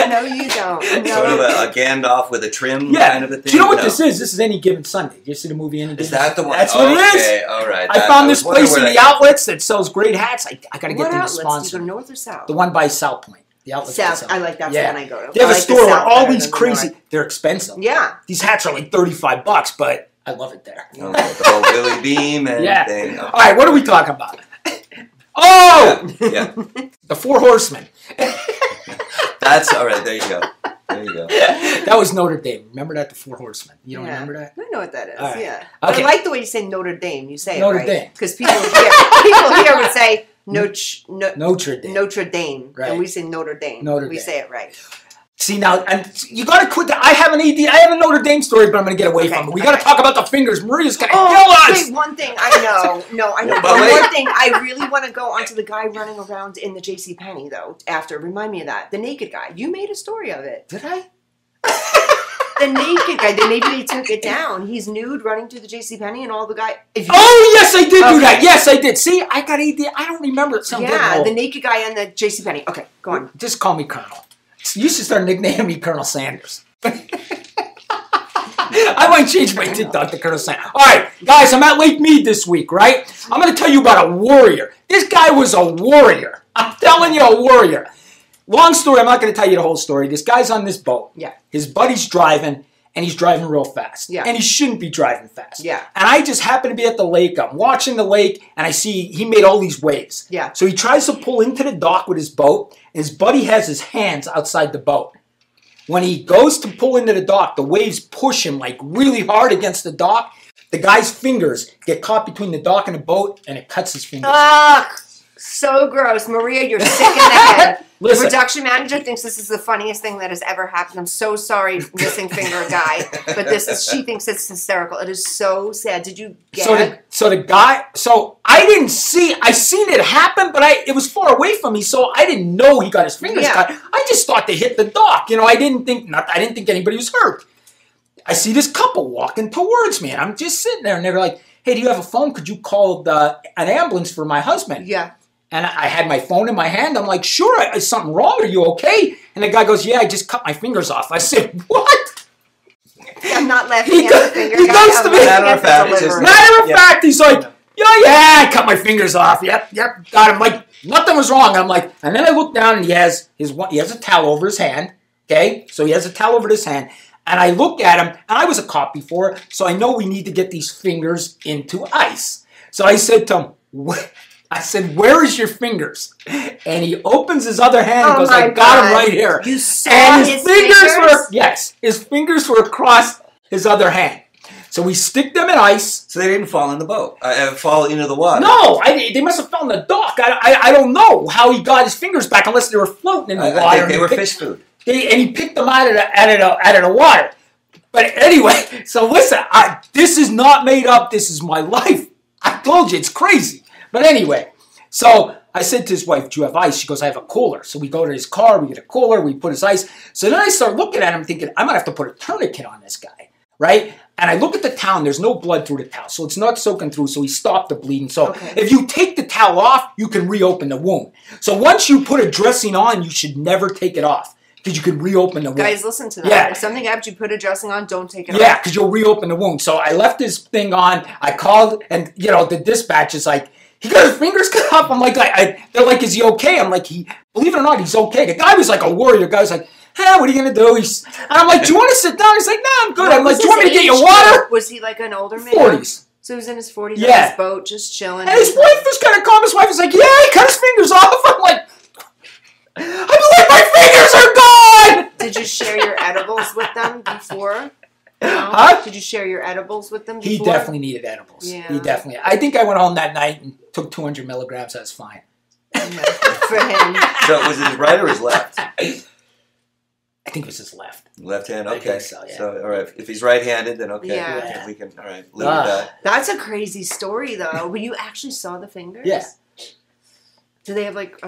No, you don't. No.
Sort of a Gandalf with a trim kind of a thing.
Do you know what this is? This is Any Given Sunday. You see the movie Any Given Sunday?
Is that the one?
That's what it is.
Okay, all right.
I found this place in the outlets that sells great hats. I got to get them to sponsor.
Do you go north or south?
The one by South Point. The outlet
South. I like that one I go to.
They have a store where all these
the
crazy,
north.
they're expensive.
Yeah.
These hats are like $35, but I love it there.
Okay, the whole Willie Beam and thing. Okay.
All right, what are we talking about? Oh!
Yeah.
The Four Horsemen.
That's all right. There you go. There you go.
That was Notre Dame. Remember that, the Four Horsemen? You don't remember that?
I know what that is.
Right.
Yeah.
Okay.
I like the way you say Notre Dame. You say
Notre
it right.
Dame.
Because people here would say
Notre Dame.
Notre Dame.
Right.
And we say Notre Dame.
Notre
we
Dame.
say it right.
See, now, and you got to quit that. I have a Notre Dame story, but I'm going to get away from it. We got to talk about the fingers. Maria's going to kill us.
Wait, one thing. I know. No, I know. One more thing. I really want to go onto the guy running around in the JCPenney, though, after. Remind me of that. The naked guy. You made a story of it.
Did I?
The naked guy. Maybe they took it down. He's nude running through the JCPenney and all the guy.
Oh, yes, I did do that. Yes, I did. See, I got AD. I don't remember it.
Yeah, the naked guy in the JCPenney. Okay, go on.
Just call me Colonel. You should start nicknaming me Colonel Sanders. I might change my TikTok to Colonel Sanders. All right, guys, I'm at Lake Mead this week, right? I'm going to tell you about a warrior. This guy was a warrior. I'm telling you, a warrior. Long story, I'm not going to tell you the whole story. This guy's on this boat.
Yeah.
His buddy's driving, and he's driving real fast.
Yeah.
And he shouldn't be driving fast.
Yeah.
And I just happen to be at the lake. I'm watching the lake, and I see he made all these waves.
Yeah.
So he tries to pull into the dock with his boat, and his buddy has his hands outside the boat. When he goes to pull into the dock, the waves push him like really hard against the dock. The guy's fingers get caught between the dock and the boat, and it cuts his fingers.
Ugh, so gross. Maria, you're sick in the head.
Listen.
The production manager thinks this is the funniest thing that has ever happened. I'm so sorry, missing finger guy. But she thinks it's hysterical. It is so sad. Did you gag?
So the guy, so I didn't see, I seen it happen, but it was far away from me, so I didn't know he got his fingers cut. I just thought they hit the dock. You know, I didn't think anybody was hurt. I see this couple walking towards me, and I'm just sitting there, and they're like, hey, do you have a phone? Could you call an ambulance for my husband?
Yeah.
And I had my phone in my hand. I'm like, sure, is something wrong? Are you okay? And the guy goes, yeah, I just cut my fingers off. I said, what?
I'm not left-handed finger.
He goes to me.
Matter of
fact, he's like, yeah, I cut my fingers off. Yep, got him. Like, nothing was wrong. I'm like, and then I look down, and he has a towel over his hand. Okay, so he has a towel over his hand. And I look at him, and I was a cop before, so I know we need to get these fingers into ice. So I said to him, where is your fingers? And he opens his other hand and goes, I got him right here.
You saw
and
his fingers?
His fingers were across his other hand. So we stick them in ice.
So they didn't fall in the boat, fall into the water.
No, they must have fell in the dock. I don't know how he got his fingers back unless they were floating in the water.
I think they were fish food.
And he picked them out of the water. But anyway, so listen, this is not made up. This is my life. I told you, it's crazy. But anyway, so I said to his wife, do you have ice? She goes, I have a cooler. So we go to his car, we get a cooler, we put his ice. So then I start looking at him thinking, I'm going to have to put a tourniquet on this guy, right? And I look at the towel, and there's no blood through the towel. So it's not soaking through, so he stopped the bleeding. So if you take the towel off, you can reopen the wound. So once you put a dressing on, you should never take it off. Because you could reopen the wound.
Guys, listen to that.
Yeah.
If something happens, you put a dressing on, don't take it off.
Yeah, because you'll reopen the wound. So I left this thing on. I called, and the dispatch is like, he got his fingers cut off. I'm like, they're like, is he okay? I'm like, believe it or not, he's okay. The guy was like a warrior. The guy was like, what are you going to do? And I'm like, do you want to sit down? He's like, no, I'm good. I'm like, do you want me to get you water?
Was he like an older man?
40s.
So he was in his 40s
Yeah.
on his boat, just chilling.
And his wife was kind of calm. His wife was like, yeah, he cut his fingers off. I'm like, my fingers are gone!
Did you share your edibles with them before? No?
Huh?
Did you share your edibles with them before?
He definitely needed edibles.
Yeah.
He definitely. I think I went home that night and took 200 milligrams. That's fine.
For him.
So was it his right or his left?
I think it was his left.
Left hand,
I
okay.
think so, yeah.
So, all right, if he's right-handed, then okay.
Yeah.
We can, all right, live with that.
That's a crazy story, though. But you actually saw the fingers?
Yeah.
Do they have, like,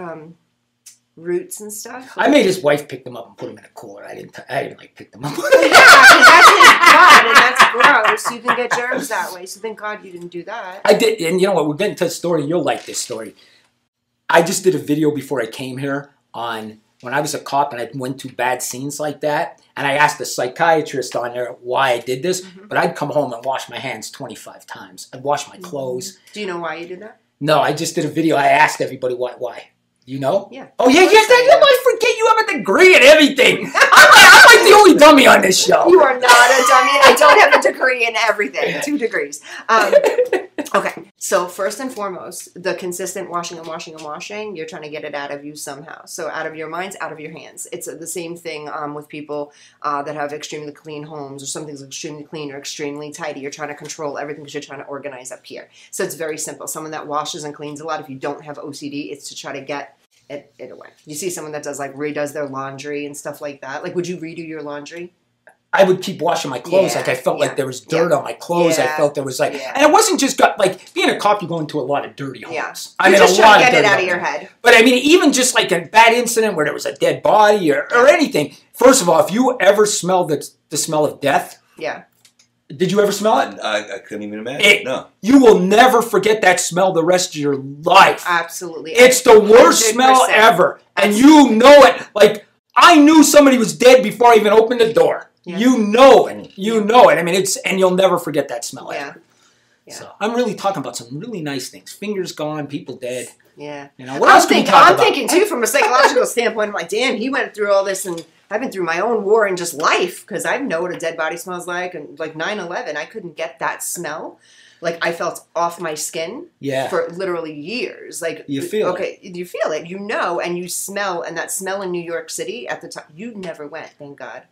roots and stuff?
I made his wife pick them up and put them in a cooler. I didn't like pick them up.
Yeah, because that's his blood, and that's gross. You can get germs that way, so thank God you didn't do that.
I did, and you know what? We're getting to the story. You'll like this story. I just did a video before I came here on when I was a cop and I went to bad scenes like that. And I asked the psychiatrist on there why I did this, but I'd come home and wash my hands 25 times. I'd wash my clothes.
Do you know why you did that?
No, I just did a video. I asked everybody why. You know?
Yeah.
Oh, yeah. I forget you have a degree in everything. I'm like the only dummy on this show.
You are not a dummy. I don't have a degree in everything. 2 degrees. Okay. So first and foremost, the consistent washing and washing and washing, you're trying to get it out of you somehow. So out of your minds, out of your hands. It's the same thing with people that have extremely clean homes or something's extremely clean or extremely tidy. You're trying to control everything because you're trying to organize up here. So it's very simple. Someone that washes and cleans a lot, if you don't have OCD, it's to try to get it away. You see someone that does redoes their laundry and stuff like that. Like, would you redo your laundry?
I would keep washing my clothes.
Yeah,
I felt like there was dirt on my clothes. I
Yeah.
felt there was and it wasn't just being a cop. You go into a lot of dirty homes.
Yeah.
I
You're
mean,
just
a
trying
lot
to get
of
it
dirty
out of your
homes.
head.
But I mean, even just like a bad incident where there was a dead body or anything. First of all, if you ever smell the smell of death,
Yeah.
did you ever smell it?
I couldn't even imagine. No.
You will never forget that smell the rest of your life.
Absolutely.
It's the worst
100%.
smell ever. And you know it. Like, I knew somebody was dead before I even opened the door.
Yeah.
You know it. You know it. I mean, and you'll never forget that smell ever.
Yeah.
So I'm really talking about some really nice things. Fingers gone, people dead.
Yeah.
You know, what else can we talk
I'm
about?
thinking, too, from a psychological standpoint, I'm like, damn, he went through all this, and I've been through my own war and just life, because I know what a dead body smells like, and like 9/11, I couldn't get that smell. Like, I felt off my skin for literally years. Like,
you feel
it. You feel it. You know, and you smell, and that smell in New York City at the time, you never went, thank God.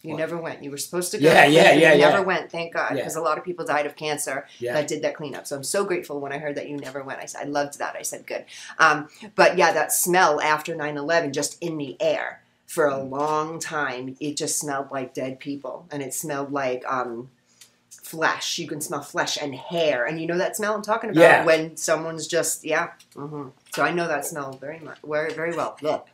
You never went. You were supposed to go. You never went, thank God, because a lot of people died of cancer that did that cleanup. So I'm so grateful when I heard that you never went. I loved that. I said, good. But yeah, that smell after 9/11, just in the air for a long time, it just smelled like dead people. And it smelled like flesh. You can smell flesh and hair. And you know that smell I'm talking about?
Yeah.
When someone's just, So I know that smell very much, very well. Look.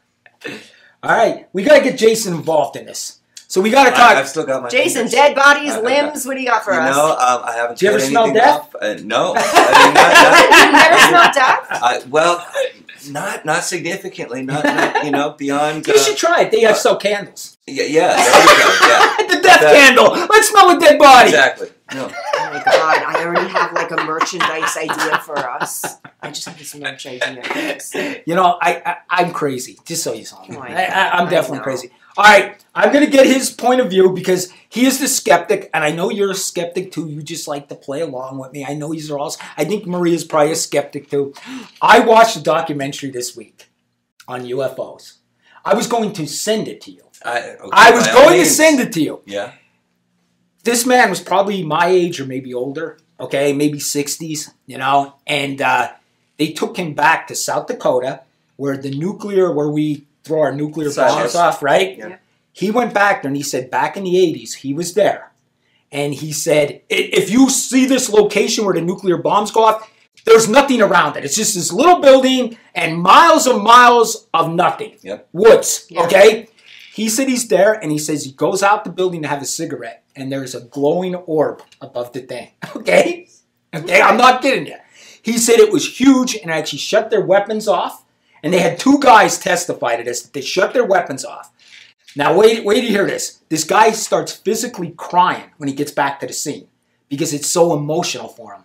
All right. We got to get Jason involved in this. So we got to talk.
I've still got my
Jason,
fingers.
dead bodies, limbs, what do you got for us?
I haven't.
Do you ever
cut
smell
anything
death?
off. No. I
You never smelled death?
well, not significantly. Not beyond.
You should try it. They sell candles.
Yeah. There we go. Yeah.
The death candle. Let's smell a dead body.
Exactly. No.
Oh my God, I already have like a merchandise idea for us. I just have this merch idea.
You know, I'm crazy. Just so you saw me.
Oh my
I'm
God,
definitely
I know.
crazy. All right, I'm going to get his point of view because he is the skeptic, and I know you're a skeptic too. You just like to play along with me. I know he's all. I think Maria's probably a skeptic too. I watched a documentary this week on UFOs. I was going to send it to you. I was going to send it to you.
Yeah.
This man was probably my age or maybe older, okay, maybe 60s, you know, and they took him back to South Dakota where we throw our nuclear bombs off, right?
Yeah.
He went back there and he said back in the 80s, he was there. And he said, if you see this location where the nuclear bombs go off, there's nothing around it. It's just this little building and miles of nothing.
Yep.
Woods,
Yeah.
okay? He said he's there, and he says he goes out the building to have a cigarette, and there's a glowing orb above the thing, okay? Okay, I'm not kidding you. He said it was huge, and actually shut their weapons off, and they had 2 guys testify to this, that they shut their weapons off. Now, wait to hear this. This guy starts physically crying when he gets back to the scene, because it's so emotional for him.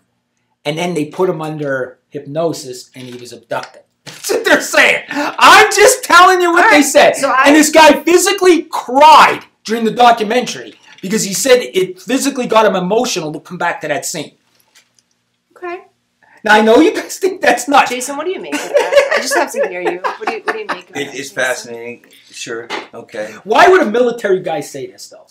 And then they put him under hypnosis, and he was abducted. That's what they're saying. I'm just telling you what they said. And this guy physically cried during the documentary because he said it physically got him emotional to come back to that scene.
Okay.
Now, I know you guys think that's nuts.
Jason, what do you make of that? I just have to hear you. What do you make of that?
It's fascinating. Sure. Okay.
Why would a military guy say this, though?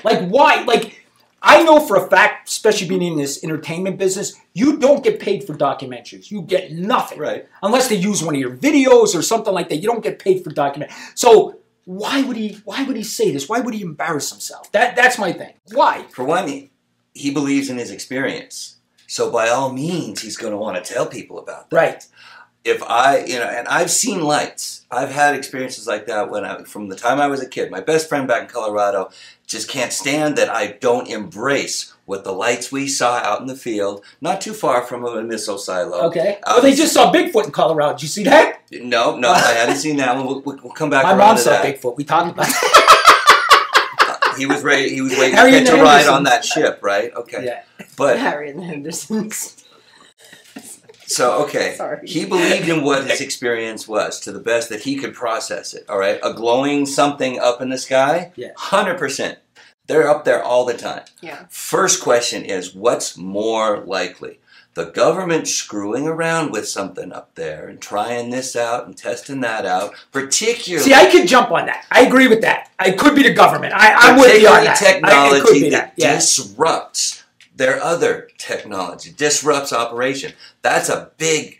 Like, why? Like, I know for a fact, especially being in this entertainment business, you don't get paid for documentaries. You get nothing.
Right.
Unless they use one of your videos or something like that. You don't get paid for document. So why would he say this? Why would he embarrass himself? That's my thing. Why?
For one, he believes in his experience. So by all means, he's going to want to tell people about that.
Right.
If and I've seen lights. I've had experiences like that from the time I was a kid. My best friend back in Colorado just can't stand that I don't embrace what the lights we saw out in the field, not too far from a missile silo.
Okay. Well, they just saw Bigfoot in Colorado. Did you see that?
No, I hadn't seen that one. We'll come back
My
around
mom
to
saw
that.
Bigfoot. We talked about it.
He was waiting
Harry
to
and the
catch a ride
Hendersons.
on that ship, right? Okay.
Yeah.
But
Harry and the Hendersons.
so, okay,
Sorry.
he believed in what his experience was to the best that he could process it, all right? A glowing something up in the sky,
Yeah.
100%. They're up there all the time.
Yeah.
First question is, what's more likely? The government screwing around with something up there and trying this out and testing that out, particularly...
See, I could jump on that. I agree with that. It could be the government. I'm with you on that.
Technology
It could be
that
yeah.
disrupts their other technology, disrupts operation. That's a big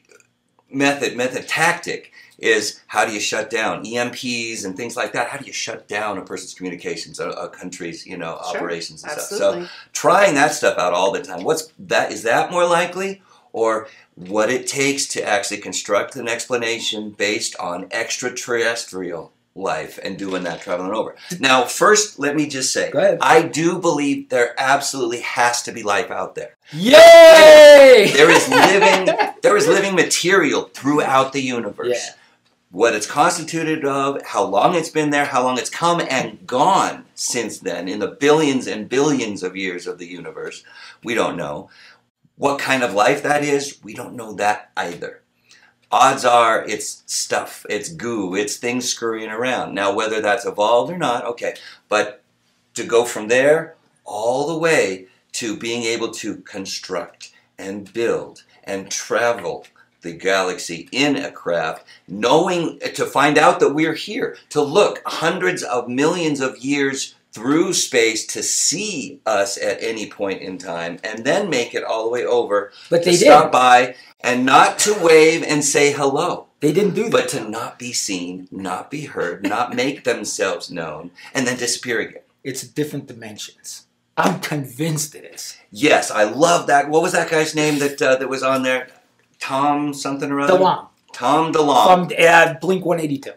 tactic, is how do you shut down EMPs and things like that? How do you shut down a person's communications, a country's, operations and
absolutely.
stuff? So trying that stuff out all the time. Is that more likely? Or what it takes to actually construct an explanation based on extraterrestrial life and doing that traveling over. Now, first, let me just say,
Go ahead.
I do believe there absolutely has to be life out there.
Yay!
There is living material throughout the universe.
Yeah.
What it's constituted of, how long it's been there, how long it's come and gone since then, in the billions and billions of years of the universe, we don't know. What kind of life that is, we don't know that either. Odds are it's stuff, it's goo, it's things scurrying around. Now, whether that's evolved or not, okay. But to go from there all the way to being able to construct and build and travel the galaxy in a craft, knowing, to find out that we're here, to look hundreds of millions of years through space to see us at any point in time, and then make it all the way over
But
to
they
stop
did.
by and not to wave and say hello.
They didn't do that.
But to not be seen, not be heard, not make themselves known, and then disappear again.
It's different dimensions. I'm convinced it is.
Yes, I love that. What was that guy's name that was on there? Tom something or other?
DeLonge.
Tom DeLonge.
From Blink 182.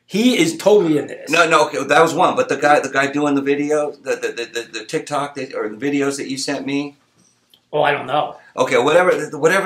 He is totally into this.
No, okay, that was one. But the guy doing the video, the TikTok or the videos that you sent me.
Oh, I don't know.
Okay, whatever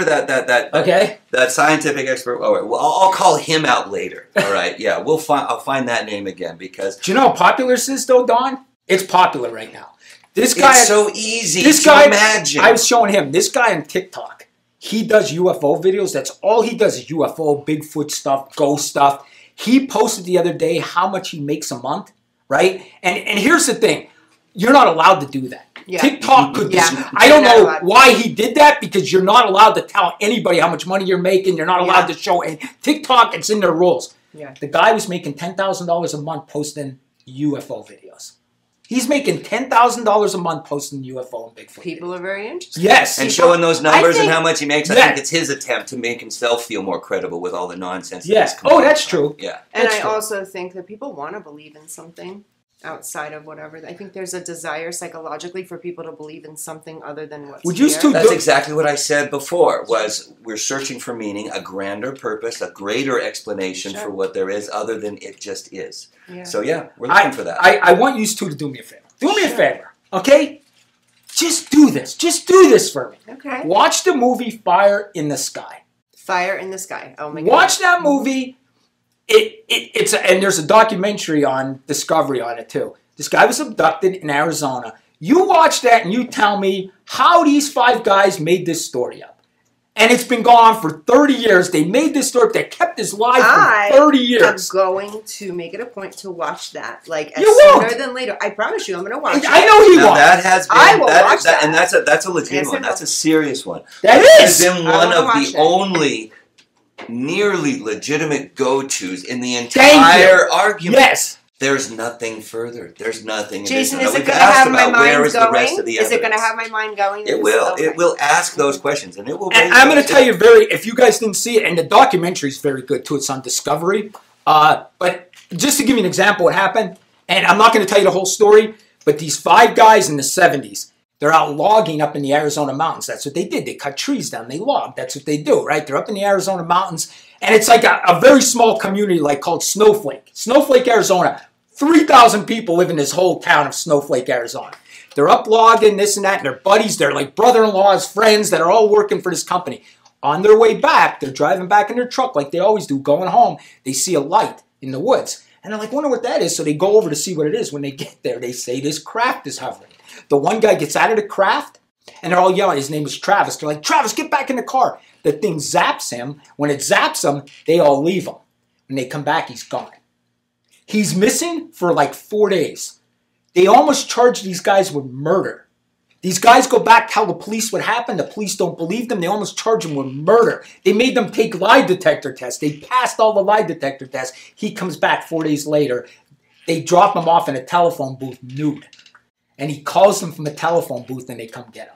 that scientific expert. All right, well, I'll call him out later. All right, yeah, I'll find that name again because.
Do you know how popular this is, though, Don? It's popular right now. This guy.
It's so easy to imagine.
I was showing him this guy on TikTok. He does UFO videos. That's all he does is UFO, Bigfoot stuff, ghost stuff. He posted the other day how much he makes a month, right? And here's the thing. You're not allowed to do that. Yeah. TikTok could I don't know why he did that because you're not allowed to tell anybody how much money you're making. You're not allowed to show it. TikTok, it's in their rules. Yeah. The guy was making $10,000 a month posting UFO videos. He's making $10,000 a month posting UFO and Bigfoot.
People are very interested.
Yes.
And showing those numbers and how much he makes, I think it's his attempt to make himself feel more credible with all the nonsense.
Yes. Oh, that's true.
Yeah.
And I also think that people want to believe in something outside of whatever. I think there's a desire psychologically for people to believe in something other than what's here.
That's exactly what I said before, was we're searching for meaning, a grander purpose, a greater explanation for what there is other than it just is. Yeah. So yeah, we're looking for that.
I want you two to do me a favor. Do me a favor, okay? Just do this. Just do this for me.
Okay.
Watch the movie Fire in the Sky.
Fire in the Sky. Oh my God.
Watch that movie. And there's a documentary on Discovery on it too. This guy was abducted in Arizona. You watch that and you tell me how these 5 guys made this story up. And it's been going on for 30 years. They made this story. They kept this live for 30 years.
I'm going to make it a point to watch that. Like, sooner than later. I promise you, I'm going to watch it.
I know he won't.
That has been,
I will watch that.
And that's a legit one. That's a serious one.
That is.
It's been one of the only nearly legitimate go-tos in the entire argument.
Yes.
There's nothing further. There's nothing.
Jason, is it going to have my mind going? Is it going to have my mind going?
It will. Okay. It will ask those questions, and it will.
And I'm going to tell you if you guys didn't see it, and the documentary is very good too. It's on Discovery. But just to give you an example, what happened, and I'm not going to tell you the whole story, but these 5 guys in the 70s. They're out logging up in the Arizona mountains. That's what they did. They cut trees down. They logged. That's what they do, right? They're up in the Arizona mountains. And it's like a very small community called Snowflake. Snowflake, Arizona. 3,000 people live in this whole town of Snowflake, Arizona. They're up logging, this and that, and their buddies, they're like brother-in-laws, friends that are all working for this company. On their way back, they're driving back in their truck like they always do, going home. They see a light in the woods. And they're like, wonder what that is. So they go over to see what it is. When they get there, they say this craft is hovering. The one guy gets out of the craft, and they're all yelling. His name is Travis. They're like, Travis, get back in the car. The thing zaps him. When it zaps him, they all leave him. When they come back, he's gone. He's missing for like 4 days. They almost charge these guys with murder. These guys go back, tell the police what happened. The police don't believe them. They almost charge him with murder. They made them take lie detector tests. They passed all the lie detector tests. He comes back 4 days later. They drop him off in a telephone booth nude. And he calls them from a telephone booth and they come get him.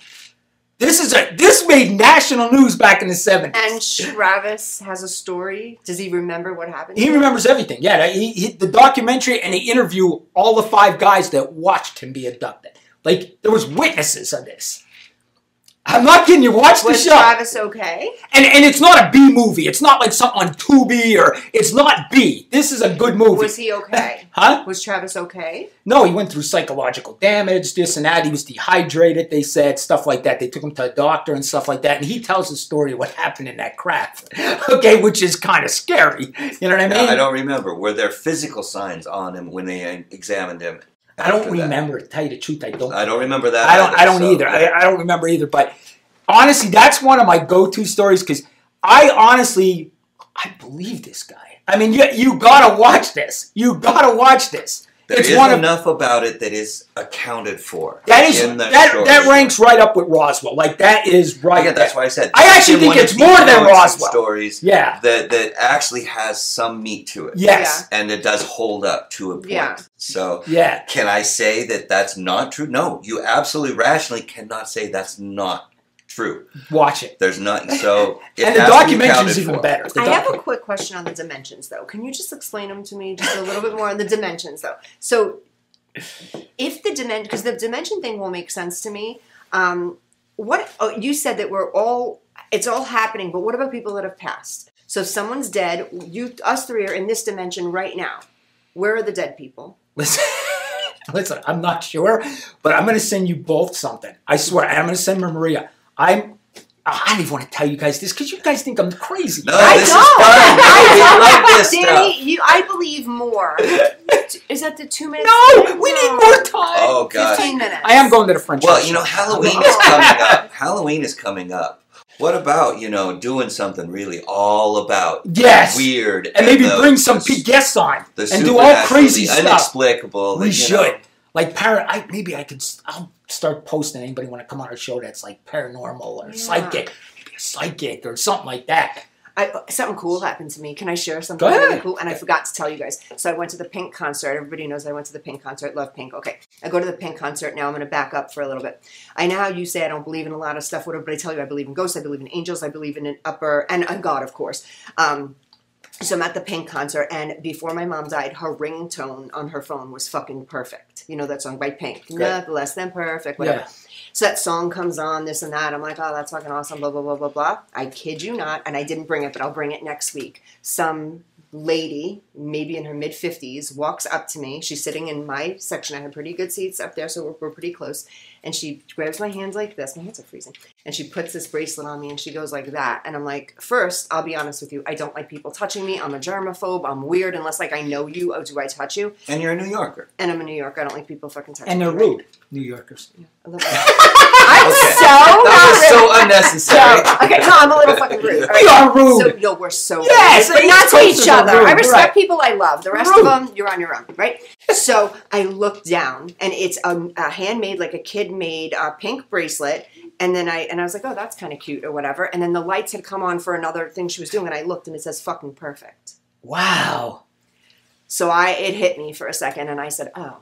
This made national news back in the 70s.
And Travis has a story. Does he remember what happened?
He remembers everything. Yeah, the documentary, and they interview all the 5 guys that watched him be abducted. Like, there was witnesses of this. I'm not kidding you. Watch the show.
Was Travis okay?
And it's not a B movie. It's not like something on Tubi or it's not B. This is a good movie.
Was he okay?
Huh?
Was Travis okay?
No, he went through psychological damage, this and that. He was dehydrated, they said, stuff like that. They took him to a doctor and stuff like that. And he tells the story of what happened in that craft, okay, which is kind of scary. You know what I mean?
I don't remember. Were there physical signs on him when they examined him?
I don't remember. To tell you the truth, I don't
remember that.
I don't either. I don't remember either. But honestly, that's one of my go-to stories because I believe this guy. I mean, you gotta watch this. You gotta watch this.
There is enough about it that is accounted for.
That ranks right up with Roswell. Like that is right.
Yeah, that's why I said.
I actually think it's more than Roswell.
Stories.
Yeah.
That actually has some meat to it.
Yes.
And it does hold up to a point.
Yeah.
So
yeah.
Can I say that that's not true? No, you absolutely rationally cannot say that's not true.
Watch it.
There's not so.
And the documentary is even better.
I have a quick question on the dimensions, though. Can you just explain them to me just a little bit more on the dimensions, though? So, If the dimension, because the dimension thing will make sense to me. You said that it's all happening, but what about people that have passed? So if someone's dead, us three are in this dimension right now. Where are the dead people?
Listen, I'm not sure, but I'm going to send you both something. I swear, I'm going to send Maria. I don't even want to tell you guys this because you guys think I'm crazy.
No, this is fun. I love this
Danny,
stuff.
I believe more. Is that the 2 minutes?
No, we need more time.
Oh, God.
15 minutes.
I am going to the French.
Well, Halloween is coming up. Halloween is coming up. What about, doing something really all about weird
and maybe bring some guests on and do all crazy stuff.
Inexplicable.
We should. Like I'll start posting anybody want to come on our show that's like paranormal or psychic, maybe a psychic or something like that.
Something cool happened to me. Can I share something
Go ahead.
really cool? And I forgot to tell you guys. So I went to the Pink concert. Everybody knows I went to the Pink concert. Love Pink. Okay. I go to the Pink concert. Now I'm going to back up for a little bit. I know how you say I don't believe in a lot of stuff, whatever, but I tell you I believe in ghosts. I believe in angels. I believe in an upper, and God, of course. So I'm at the Pink concert, and before my mom died, her ringtone on her phone was fucking perfect. You know that song by Pink? Not less than perfect, whatever. Yeah. So that song comes on, this and that. I'm like, oh, that's fucking awesome, blah, blah, blah, blah, blah. I kid you not, and I didn't bring it, but I'll bring it next week. Some lady, maybe in her mid-50s, walks up to me. She's sitting in my section. I had pretty good seats up there, so we're pretty close. And she grabs my hands like this. My hands are freezing. And she puts this bracelet on me, and she goes like that. And I'm like, first, I'll be honest with you. I don't like people touching me. I'm a germaphobe. I'm weird unless, I know you. Oh, do I touch you?
And you're a New Yorker.
And I'm a New Yorker. I don't like people fucking touching
me. And they're rude. New Yorkers.
Yeah, I love that.
That was so unnecessary.
Okay, no, I'm a little fucking rude.
We are rude.
So, we're so rude.
Yes,
but not to each other.
Rude,
I respect people I love. The rest of them, you're on your own, right? So I look down, and it's a handmade, like a kid-made pink bracelet. And then I was like, oh, that's kind of cute or whatever. And then the lights had come on for another thing she was doing, and I looked, and it says fucking perfect.
Wow.
So it hit me for a second, and I said, oh.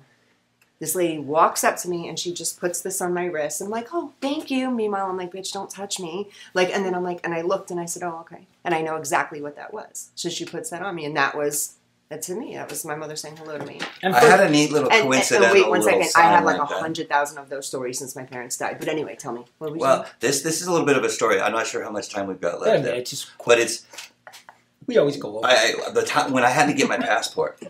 This lady walks up to me, and she just puts this on my wrist. I'm like, oh, thank you. Meanwhile, I'm like, bitch, don't touch me. And then I'm like, and I looked, and I said, oh, okay. And I know exactly what that was. So she puts that on me, and that to me, that was my mother saying hello to me.
And I had a neat little coincidental.
And wait one second, I have like
that.
100,000 of those stories since my parents died. But anyway, tell me. What
were this is a little bit of a story. I'm not sure how much time we've got left.
Yeah, we always go over.
The time when I had to get my passport,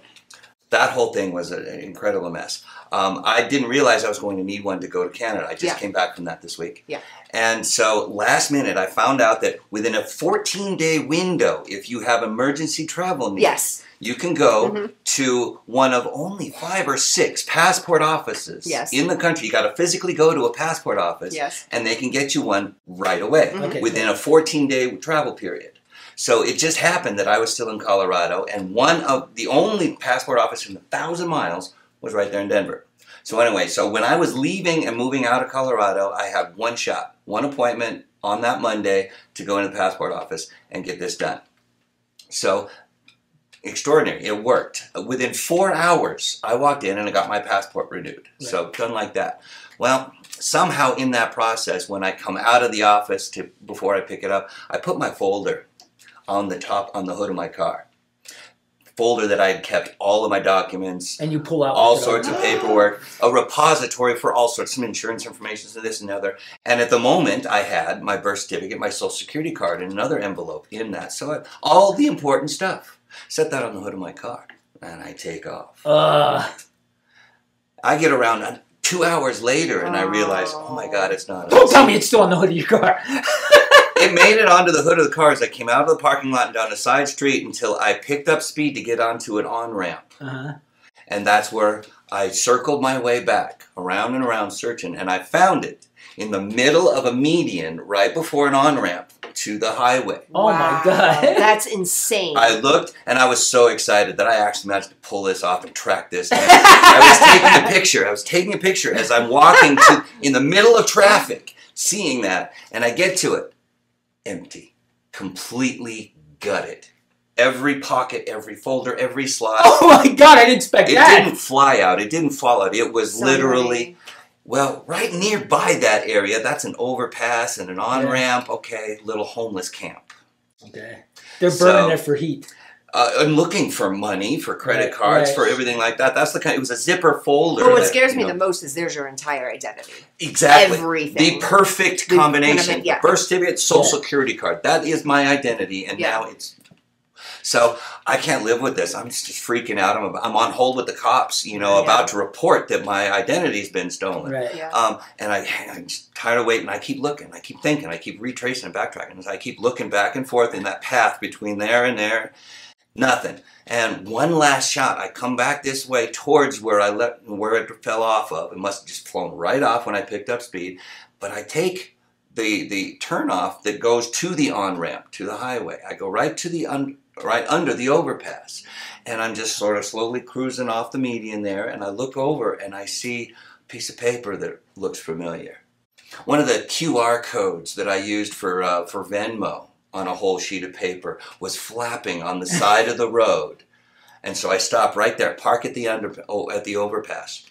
that whole thing was an incredible mess. I didn't realize I was going to need one to go to Canada. I just came back from that this week.
Yeah.
And so last minute, I found out that within a 14-day window, if you have emergency travel needs, you can go to one of only 5 or 6 passport offices in the country. You got to physically go to a passport office, and they can get you one right away within a 14-day travel period. So it just happened that I was still in Colorado, and one of the only passport office in 1,000 miles was right there in Denver. So anyway, when I was leaving and moving out of Colorado, I had one shot, one appointment on that Monday to go into the passport office and get this done. So extraordinary, it worked. Within 4 hours, I walked in and I got my passport renewed. Right. So done like that. Well, somehow in that process, when I come out of the office before I pick it up, I put my folder on the hood of my car. Folder that I had kept all of my documents.
And you pull out
all sorts of paperwork, a repository for all sorts, some insurance information, so this and other. And at the moment, I had my birth certificate, my social security card, and another envelope in that. So all the important stuff. Set that on the hood of my car, and I take off. I get around 2 hours later, and I realize, oh my God, it's not.
Don't tell me it's still on the hood of your car.
It made it onto the hood of the car as I came out of the parking lot and down a side street until I picked up speed to get onto an on-ramp. And that's where I circled my way back, around and around searching, and I found it in the middle of a median right before an on-ramp to the highway.
Oh my God.
That's insane.
I looked, and I was so excited that I actually managed to pull this off and track this down. I was taking a picture as I'm walking in the middle of traffic, seeing that, and I get to it. Empty. Completely gutted. Every pocket, every folder, every slot.
Oh my God, I didn't expect that.
It didn't fly out. It didn't fall out. It was literally, right nearby that area. That's an overpass and an on-ramp. Okay, little homeless camp.
Okay. They're burning it for heat.
and looking for money, for credit cards, for everything like that. That's the kind. It was a zipper folder.
But what scares me the most is there's your entire identity.
Exactly.
Everything.
The perfect combination.
Yeah.
Birth certificate, social security card. That is my identity, and now it's. So I can't live with this. I'm just freaking out. I'm on hold with the cops, about to report that my identity's been stolen.
Right.
Yeah.
And I'm just tired of waiting. I keep looking. I keep thinking. I keep retracing and backtracking. As I keep looking back and forth in that path between there and there, nothing. And one last shot. I come back this way towards where it fell off of. It must have just flown right off when I picked up speed. But I take the turnoff that goes to the on-ramp, to the highway. I go right to the right under the overpass, and I'm just sort of slowly cruising off the median there, and I look over and I see a piece of paper that looks familiar. One of the QR codes that I used for Venmo on a whole sheet of paper was flapping on the side of the road, and so I stop right there, park at the overpass,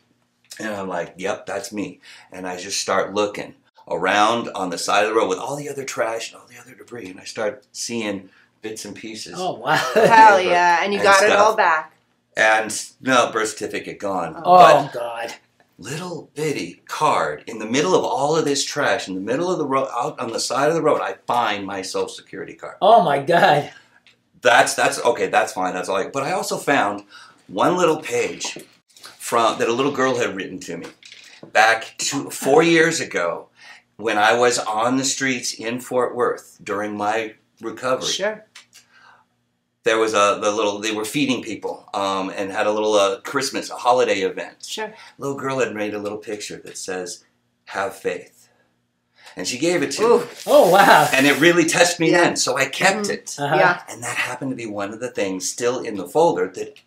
and I'm like, yep, that's me, and I just start looking around on the side of the road with all the other trash and all the other debris, and I start seeing bits and pieces.
Oh, wow.
Hell yeah. And you got it all back.
And no, birth certificate gone.
Oh, God.
Little bitty card in the middle of all of this trash, in the middle of the road, out on the side of the road, I find my Social Security card.
Oh, my God.
That's okay, that's fine. That's all but I also found one little page that a little girl had written to me back 4 years ago when I was on the streets in Fort Worth during my recovery.
Sure.
There was they were feeding people and had a little Christmas, a holiday event.
Sure.
A little girl had made a little picture that says, "Have faith." And she gave it to me.
Oh, wow.
And it really touched me then, so I kept it.
Yeah.
And that happened to be one of the things still in the folder that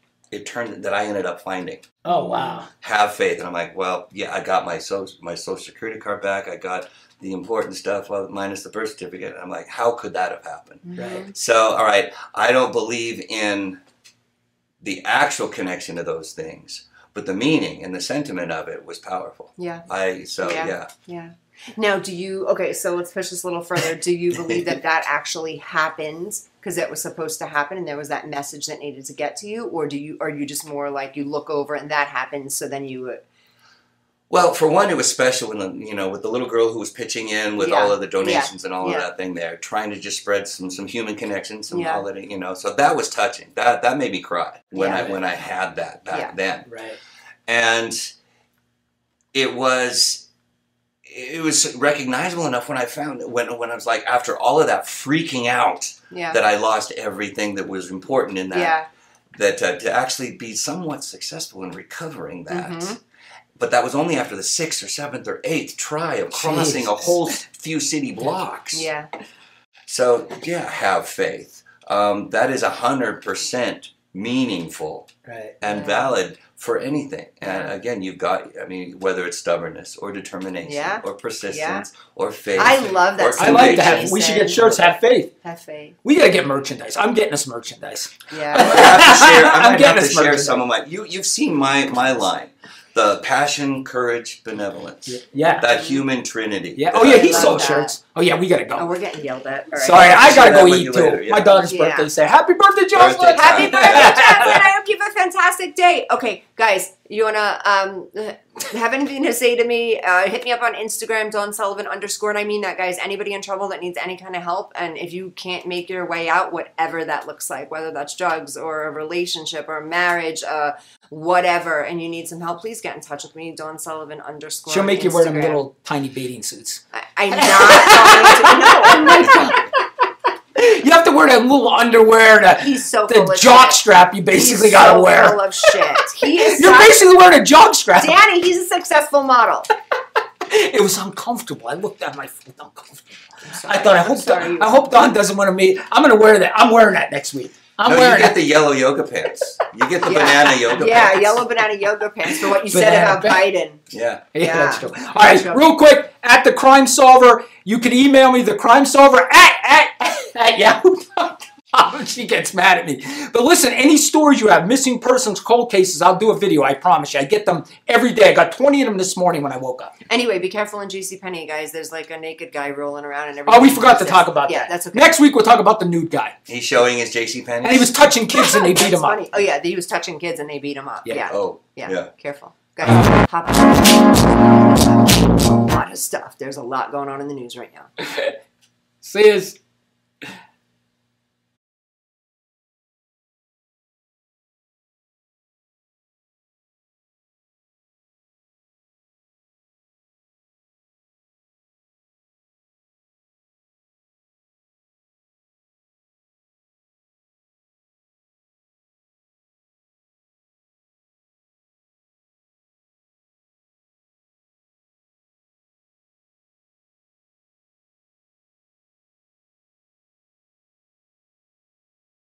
I ended up finding.
Oh, wow.
Have faith. And I'm like, well, yeah, I got my Social Security card back. I got the important stuff, minus the birth certificate. And I'm like, how could that have happened?
Right.
So, all right, I don't believe in the actual connection to those things, but the meaning and the sentiment of it was powerful.
Yeah.
Yeah.
Now, so let's push this a little further. Do you believe that actually happened because it was supposed to happen and there was that message that needed to get to you? Or are you just more like you look over and that happens, so then you...
Well, for one, it was special when, with the little girl who was pitching in with all of the donations and all of that thing there, trying to just spread some human connection, some holiday, so that was touching. That made me cry when I had that back then.
Right.
And it was recognizable enough when I found it, when I was like, after all of that freaking out, that I lost everything that was important in that, that to actually be somewhat successful in recovering that. Mm-hmm. But that was only after the 6th or 7th or 8th try of crossing a whole few city blocks.
Yeah.
So, have faith. That is 100% meaningful and valid for anything. And again, you've got, whether it's stubbornness or determination or persistence or faith.
I love that.
I like that. We should get shirts, have faith.
Have faith.
We got to get merchandise. I'm getting us merchandise.
Yeah.
I might have to share some of my, you've seen my line. The passion, courage, benevolence.
Yeah.
That human trinity.
Yeah. Oh, yeah, he sold shirts. Oh, yeah, we got to go.
Oh, we're getting yelled at. All right.
Sorry, I got to go eat, too. My daughter's birthday. Say, happy birthday, Jocelyn.
Happy birthday, Jocelyn. I hope you have a fantastic day. Okay, guys, you want to have anything to say to me? Hit me up on Instagram, Dawn Sullivan _. And I mean that, guys. Anybody in trouble that needs any kind of help, and if you can't make your way out, whatever that looks like, whether that's drugs or a relationship or marriage, whatever, and you need some help, please get in touch with me, Dawn Sullivan _
She'll make you wear them little tiny bathing suits.
I'm not going to. No, oh my God.
You have to wear that little underwear,
He's so
the jock strap you basically got to wear.
He's so full of shit. He is
You're basically wearing a jock strap.
Danny, he's a successful model.
It was uncomfortable. I looked at my foot uncomfortable. I thought, I hope Dawn doesn't want to meet. I'm going to wear that. I'm wearing that next week.
You get the yellow yoga pants. You get the banana yoga pants.
Yeah, yellow banana yoga pants for what you said about Biden.
Yeah,
that's true. All right, real quick, at The Crime Solver, you can email me, thecrimesolver at yahoo.com. She gets mad at me. But listen, any stories you have, missing persons, cold cases, I'll do a video, I promise you. I get them every day. I got 20 of them this morning when I woke up.
Anyway, be careful in JCPenney, guys. There's like a naked guy rolling around and everything.
Oh, we forgot to talk about that.
Yeah, that's okay.
Next week, we'll talk about the nude guy.
He's showing his JCPenney.
And he was touching kids and they beat him up.
Funny. Oh, yeah, he was touching kids and they beat him up. Yeah.
Oh,
yeah. Careful. Guys, hop on. A lot of stuff. There's a lot going on in the news right now.
See you.